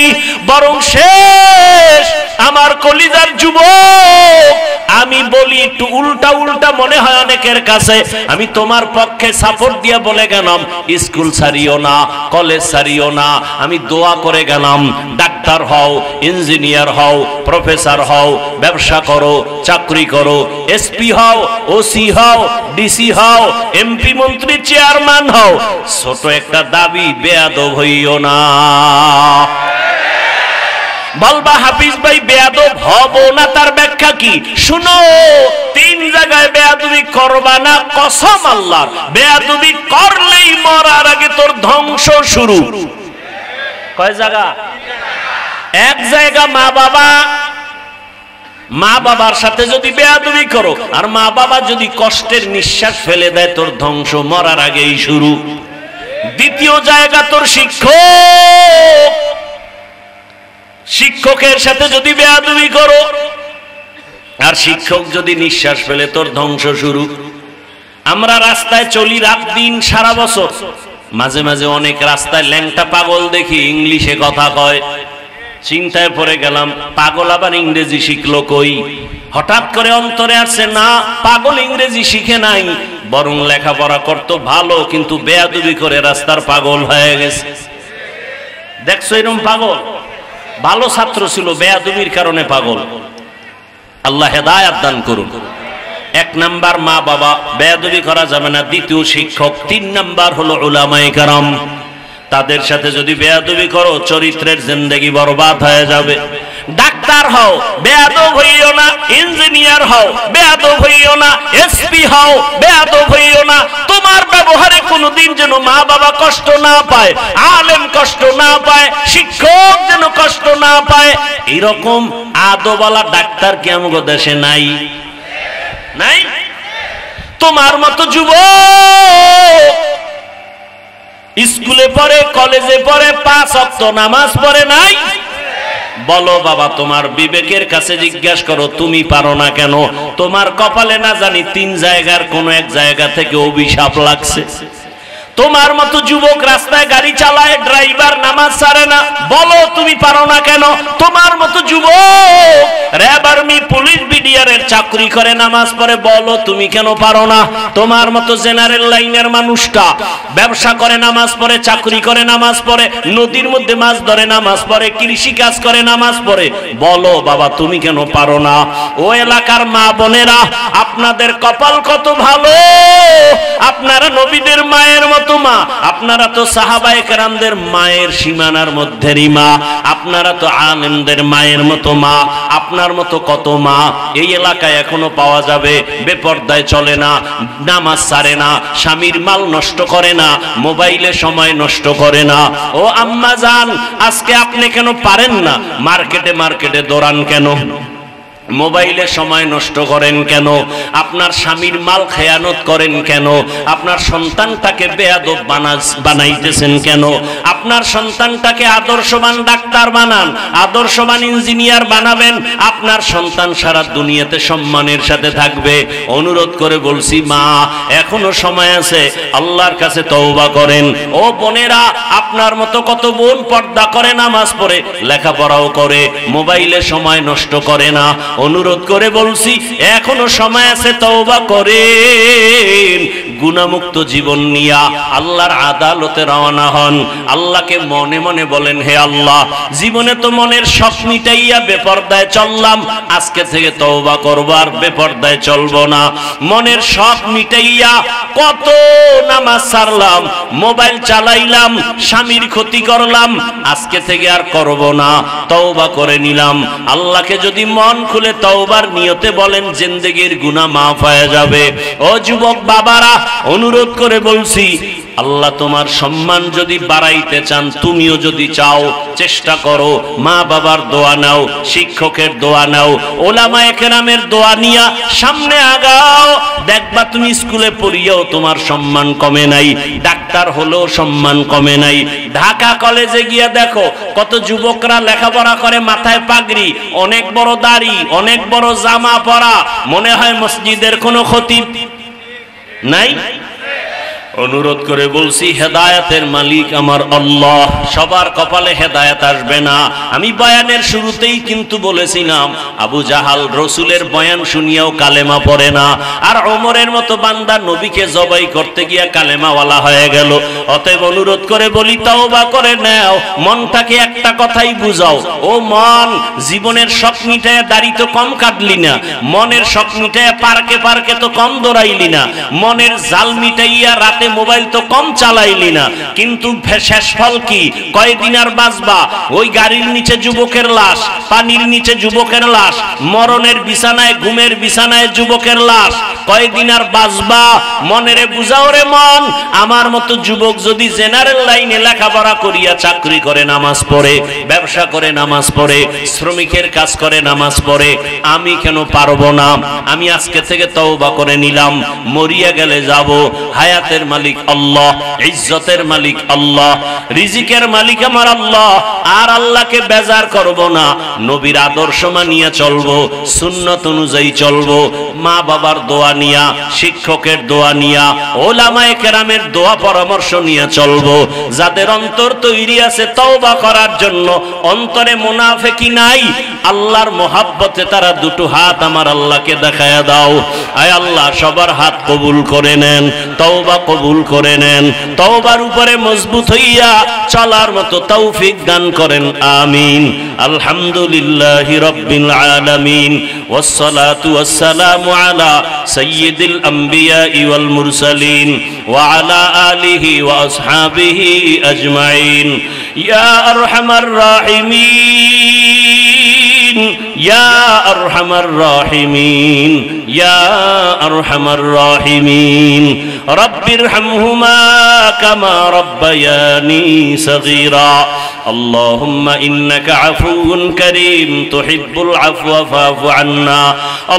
বরং শেষ আমার কলিজার যুবক, আমি বলি একটু উল্টা উল্টা মনে হয় অনেকের কাছে, আমি তোমার পক্ষে সাপোর্ট দিয়ে বলে গেলাম স্কুল ছাড়িও না, কলেজ ছাড়িও না। আমি দোয়া করে গেলাম ডাক্তার হও, ইঞ্জিনিয়ার হও, প্রফেসর হও, ব্যবসা করো, চাকরি করো, এসপি হও, ওসি হও, ডিসি হও, এমপি মন্ত্রী চেয়ারম্যান হও। ছোট একটা দাবি, বেয়াদব হইও না। বলবা হাফিজ ভাই বেয়াদব হব না, তার ব্যাখ্যা কি? শুনো, 3 জায়গায় বেয়াদবি করবা না, কসম আল্লাহর। বেয়াদবি করলেই মরার আগে তোর ধ্বংস শুরু। কয় জায়গা? 1 জায়গা মা বাবা। মা বাবার সাথে যদি বেয়াদবি করো, আর মা বাবা যদি কষ্টের নিঃশ্বাস ফেলে দেয়, তোর ধ্বংস মরার আগেই শুরু। 2য় জায়গা তোর শিক্ষক। শিক্ষকের সাথে যদি বেয়াদবি করো, আর শিক্ষক যদি নিঃশ্বাস ফেলে, তোর ধ্বংস শুরু। আমরা রাস্তায় চলি রাত দিন সারা বছর, মাঝে মাঝে অনেক রাস্তায় ল্যাংটা পাগল দেখি, ইংলিশে কথা কয়। চিন্তায় পড়ে গেলাম, পাগল আবার ইংরেজি শিখলো কই? হঠাৎ করে অন্তরে আসছে, না, পাগল ইংরেজি শিখে নাই, বরং লেখাপড়া করতো ভালো, কিন্তু বেয়াদবি করে রাস্তার পাগল হয়ে গেছে। দেখছো এরকম পাগল? ভালো ছাত্র ছিল, বেয়াদবির কারণে পাগল। আল্লাহ হেদায়েত দান করুন। 1 নাম্বার মা বাবা, বেয়াদবি করা যাবে না। 2য় শিক্ষক। 3 নাম্বার হলো উলামায়ে কেরাম। তাদের সাথে যদি বেয়াদবি করো, চরিত্রের জিন্দেগি বরবাদ হয়ে যাবে। ডাক্তার হও, বেয়াদব হইও না। ইঞ্জিনিয়ার হও, বেয়াদব হইও না। এসপি হও, বেয়াদব হইও না। তোমার ব্যবহারে কোনোদিন যেন মা বাবা কষ্ট না পায়, আলেম কষ্ট না পায়, শিক্ষক যেন কষ্ট না পায়। এরকম আদবওয়ালা ডাক্তার কি আমাদের দেশে নাই? নাই? তোমার মতো যুবক স্কুলে পড়ে, কলেজে পড়ে, 5 ওয়াক্ত নামাজ পড়ে নাই? বলো বাবা, তোমার বিবেকের কাছে জিজ্ঞাসা করো, তুমি পারো না কেন? তোমার কপালে না জানি 3 জায়গার কোন এক জায়গা থেকে অভিশাপ লাগছে। তোমার মতো যুবক রাস্তায় গাড়ি চালায়, ড্রাইভার নামাজ ছাড়ে না, বলো তুমি পারো না কেন? তোমার মতো যুবক র্যাব, আর্মি, পুলিশ, বিডিআরের চাকরি করে, নামাজ পড়ে, বলো তুমি কেন পারো না? তোমার মতো জেনারেল লাইনের মানুষটা ব্যবসা করে, নামাজ পড়ে, চাকরি করে, নামাজ পড়ে, নদীর মধ্যে মাছ ধরে, নামাজ পড়ে, কৃষি কাজ করে, নামাজ পড়ে, বলো বাবা তুমি কেন পারো না? ও এলাকার মা বোনেরা, আপনাদের কপাল কত ভালো, আপনারা নবীদের মায়ের মতো মা, আপনারা তো সাহাবায়ে কেরামদের মায়ের সীমানার মধ্যেরই মা, আপনারা তো আলেমদের মায়ের মতো মা। আপনার মতো কত মা এই এলাকায় এখনো পাওয়া যাবে, বেপরদায় চলে না, নামাজ ছাড়ে না, স্বামীর মাল নষ্ট করে না, মোবাইলে সময় নষ্ট করে না। ও আম্মা জান, আজকে আপনি কেন পারেন না? মার্কেটে মার্কেটে দৌড়ান কেন? মোবাইলে সময় নষ্ট করেন কেন? আপনার স্বামীর মাল খেয়ানত করেন কেন? আপনার সন্তানটাকে বেয়াদব বানাইতেছেন কেন? আপনার সন্তানটাকে আদর্শবান ডাক্তার বানান, আদর্শবান ইঞ্জিনিয়ার বানাবেন, আপনার সন্তান সারা দুনিয়াতে সম্মানের সাথে থাকবে। অনুরোধ করে বলছি, মা এখনো সময় আছে, আল্লাহর কাছে তওবা করেন। ও বোনেরা, আপনার মতো কত বোন পর্দা করে, নামাজ পড়ে, লেখাপড়াও করে, মোবাইলে সময় নষ্ট করে না। অনুরোধ করে বলছি এখনো সময় আছে, তওবা করেন, গুনাহমুক্ত জীবন নিয়া আল্লাহর আদালতে রওনা হন। আল্লাহকে মনে মনে বলেন, হে আল্লাহ, জীবনে তো মনের শখ মিটাইয়া বেপরদায় চললাম, আজকে থেকে তওবা করব, আর বেপরদায় চলবো না। মনের শখ মিটাইয়া কত নামাজ ছাড়লাম, মোবাইল চালাইলাম, স্বামীর ক্ষতি করলাম, আজকে থেকে আর করব না, তওবা করে নিলাম। আল্লাহকে যদি মন খুলে তওবার নিয়তে বলেন, জিন্দেগির গুনাহ মাফ হয়ে যাবে। ও যুবক বাবারা, অনুরোধ করে বলছি, আল্লাহ তোমার সম্মান যদি বাড়াইতে চান, তুমিও যদি চাও, চেষ্টা করো, মা বাবার দোয়া নাও, শিক্ষকের দোয়া নাও, ওলামায়ে কেরামের দোয়া নিয়া সামনে আগাও। দেখবা তুমি স্কুলে পড়িয়াও তোমার সম্মান কমে নাই, ডাক্তার হলেও সম্মান কমে নাই। ঢাকা কলেজে গিয়া দেখো কত যুবকরা লেখাপড়া করে, মাথায় পাগড়ি, অনেক বড় দাড়ি, অনেক বড় জামা পরা, মনে হয় মসজিদের কোনো খতিব নাই। অনুরোধ করে বলছি, হেদায়েতের মালিক আমার আল্লাহ। সবার কপালে হেদায়েত আসবে না। আমি বয়ানের শুরুতেই কিন্তু বলেছিলাম, আবু জাহাল রসুলের বয়ান শুনিয়াও কালেমা পড়ে না, আর ওমরের মতো বান্দা নবীকে জবাই করতে গিয়া কালেমাওয়ালা হয়ে গেল। অতএব অনুরোধ করে বলি, তওবা করে নাও, মনটাকে একটা কথাই বুঝাও। ও মন, জীবনের শখ মিটায় দাড়ি তো কম কাটলি না, মনের শখ মিটায় পার্কে পার্কে তো কম দৌড়াইলি না, মনের জাল মিটাইয়া রাতে মোবাইল তো কম চালাইলি না, কিন্তু শেষ ফল কি? কয়দিন আর বাঁচবা? ওই গাড়ির নিচে যুবকের লাশ, পানির নিচে যুবকের লাশ, মরণের বিছানায়, ঘুমের বিছানায় যুবকের লাশ, কয়দিন আর বাঁচবা? মনেরে বুঝাও রে মন, আমার মতো যুবক যদি জেনারেল লাইনে লেখাপড়া করিয়া চাকরি করে, নামাজ পড়ে, ব্যবসা করে নামাজ পড়ে, শ্রমিকের কাজ করে নামাজ পড়ে, আমি কেন পারবো না? আমি আজকে থেকে তওবা করে নিলাম, মরিয়া গেলে যাব। হায়াতের মালিক আল্লাহ, ইজ্জতের মালিক আল্লাহ, রিজিকের মালিক আমার আল্লাহ। আর আল্লাহকে বেজার করব না, নবীর আদর্শ মানিয়া চলবো, সুন্নত অনুযায়ী চলবো, মা বাবার দোয়া নিয়া, শিক্ষকের দোয়া নিয়া, ওলামায়ে কেরামের দোয়া পরামর্শ নিয়ে চলবো। যাদের অন্তর তৈরি আছে তওবা করার জন্য, অন্তরে মুনাফিকি নাই, আল্লাহর মোহাব্বতে তারা দুটো হাত আমার আল্লাহকে দেখায়া দাও। আয় আল্লাহ, সবার হাত কবুল করে নেন, তওবা কবুল করে নেন, তওবার উপরে মজবুত হইয়া চলার মতো তৌফিক দান করেন, আমিন। আলহামদুলিল্লাহি রাব্বিল আলামিন, ওয়াসসালাতু ওয়াসসালামু আলা সাইয়্যিদিল আম্বিয়া ওয়াল মুরসালিন ওয়া আলা আলিহি ওয়া আসহাবিহি আজমাইন। ইয়া আরহামার রাহিমিন, ইয়া আরহামার রাহিমিন, ইয়া আরহামার রাহিমিন। রব্বিরহামহুমা কামা রব্বায়ানি সগীরা। اللهم إنك عفو كريم تحب العفو فاعف عنا.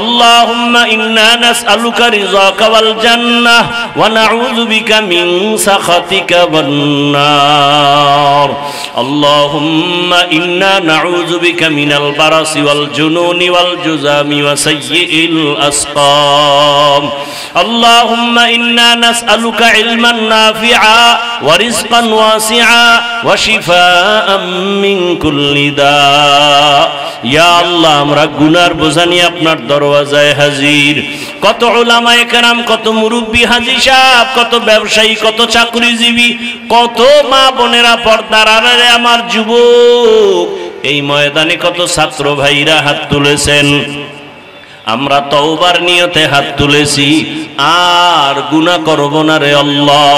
اللهم إنا نسألك رضاك والجنة ونعوذ بك من سخطك والنار. اللهم إنا نعوذ بك من البرص والجنون والجذام وسيء الأسقام. اللهم إنا نسألك علما نافعا ورزقا واسعا وشفاء من كل داء. ইয়া আল্লাহ, আমরা গুনার বোঝা নিয়ে আপনার দরওয়াজায় হাজির। কত উলামায়ে কেরাম, কত মুরব্বী হাজী সাহেব, কত ব্যবসায়ী, কত চাকরিজীবী, কত মা বোনেরা, পর্দার আড়ালে আমার যুবক, এই ময়দানে কত ছাত্র ভাইরা হাত তুলেছেন। আমরা তওবার নিয়তে হাত তুলেছি, আর গুনাহ করব না রে আল্লাহ,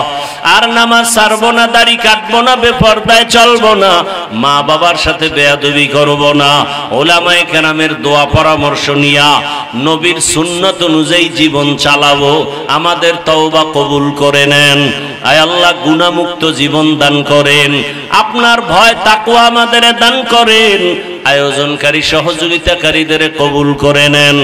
আর নামাজ ছাড়বো না, দাড়ি কাটবো না, বেপরদায় চলবো না, মা বাবার সাথে বেয়াদবি করব না, ওলামায়ে কেরামের দোয়া পরামর্শ নিয়া নবীর সুন্নাত অনুযায়ী জীবন চালাবো। আমাদের তওবা কবুল করে নেন। আয় আল্লাহ, গুনাহমুক্ত জীবন দান করেন, আপনার ভয় তাকওয়া আমাদের দান করেন। আয়োজনকারী সহযোগিতাকারীদের কবুল করে নেন,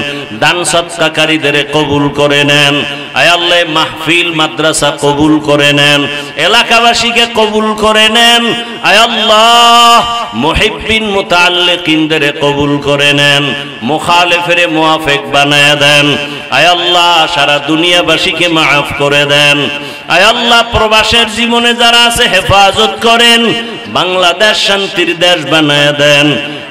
দান সদকাকারীদের কবুল করে নেন। আয় আল্লাহ, মাহফিল মাদ্রাসা কবুল করে নেন, এলাকাবাসীকে কবুল করে নেন। আয় আল্লাহ, মুহিব্বিন মুতাআল্লিকিনদের কবুল করে নেন, মুখালিফের মুওয়াফিক বানায়া দেন। আয় আল্লাহ, সারা দুনিয়াবাসীকে মাফ করে দেন। আয় আল্লাহ, প্রবাসের জীবনে যারা আছে হেফাজত করেন, বাংলাদেশ শান্তির দেশ বানায়া দেন।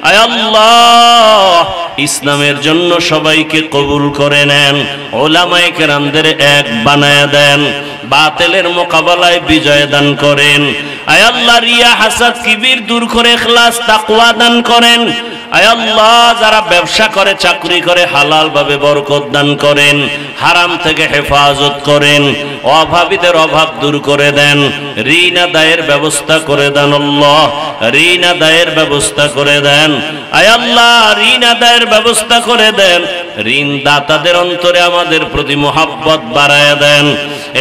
আয় আল্লাহ, ইসলামের জন্য সবাইকে কবুল করে নেন, উলামায়ে কেরামদের এক বানায়া দেন, বাতিলের মোকাবেলায় বিজয় দান করেন। আয় আল্লাহ রিয়া হাসাদ কিবির দূর করে ইখলাস তাকওয়া দান করেন। আয় আল্লাহ যারা ব্যবসা করে চাকরি করে হালাল ভাবে বরকত দান করেন, হারাম থেকে হেফাজত করেন, অভাবীদের অভাব দূর করে দেন, ঋণ আদায়ের ব্যবস্থা করে দেন। আল্লাহ ঋণ আদায়ের ব্যবস্থা করে দেন। আয় আল্লাহ ঋণ আদায়ের ব্যবস্থা করে দেন। ঋণ দাতাদের অন্তরে আমাদের প্রতি মোহাব্বত বাড়ায়া দেন,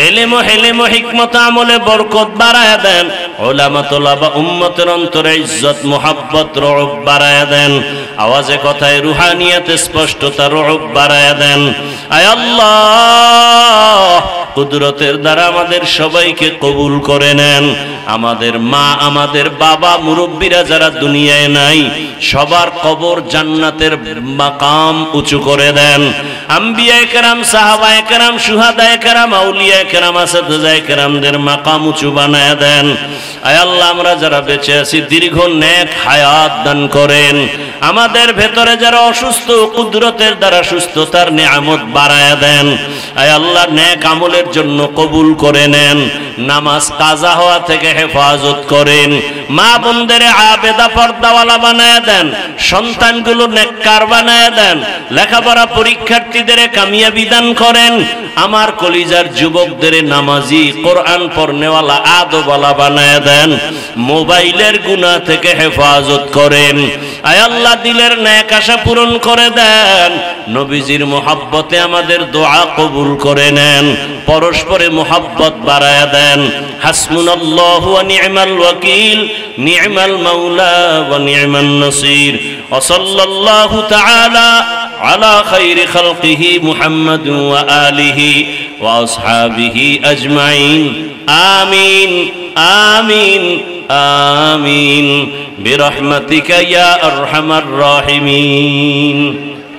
ইলম ও হিলম ও হিকমত আমলে বরকত বাড়ায়া দেন। উলামা তোলাবা উম্মতের অন্তরে ইজ্জত মোহাব্বত রউব বাড়ায়া দেন। আওয়াজে কথায় রুহানিয়াতে স্পষ্টতা রউব বাড়ায়া দেন। আয় আল্লাহ কুদরতের দ্বারা আমাদের সবাইকে কবুল করে নেন। আমাদের মা, আমাদের বাবা, মুরব্বীরা যারা দুনিয়ায় নাই সবার কবর জান্নাতের মাকাম উঁচু করে দেন। আম্বিয়ায়ে কেরাম, সাহাবায়ে কেরাম, শুহাদায়ে কেরাম, আউলিয়ায়ে কেরাম, আসাদায়ে কেরামদের মাকাম উঁচু বানায়া দেন। আয় আল্লাহ আমরা যারা বেঁচে আছি দীর্ঘ নেক হায়াত দান করেন। আমাদের ভেতরে যারা অসুস্থ কুদরতের দ্বারা সুস্থতার নিয়ামত বাড়ায়া দেন। আয় আল্লাহ নেক আমলের জন্য কবুল করে নেন, নামাজ কাজা হওয়া থেকে হেফাজত করেন, মা বোনদের আবেদা পর্দাওয়ালা বানায়া দেন, সন্তানগুলো নেককার বানায়া দেন, লেখাপড়া পরীক্ষার্থীদের কামিয়াবি দান করেন। আমার কলিজার যুবকদের নামাজি কোরআন পড়নেওয়ালা আদবওয়ালা বানায়া দেন, মোবাইলের গুনাহ থেকে হেফাজত করেন। আয় আল্লাহ দিলের নেক আশা পূরণ করে দেন, নবীজির মোহাব্বতে আমাদের দোয়া কবুল করে নেন, পরস্পরে মোহাব্বত বাড়ায়া দেন। হাসবুনাল্লাহু ওয়া নি'মাল ওয়াকিল, নি'মাল মাওলা ওয়া নি'মান নাসির। ওয়া সাল্লাল্লাহু তাআলা আলা খায়রি খালকিহি মুহাম্মাদ ওয়া আলিহি ওয়া আসহাবিহি আজমাইন। আমিন আমিন আমিন বিরহমাতিকা ইয়া আরহামার রাহিমিন।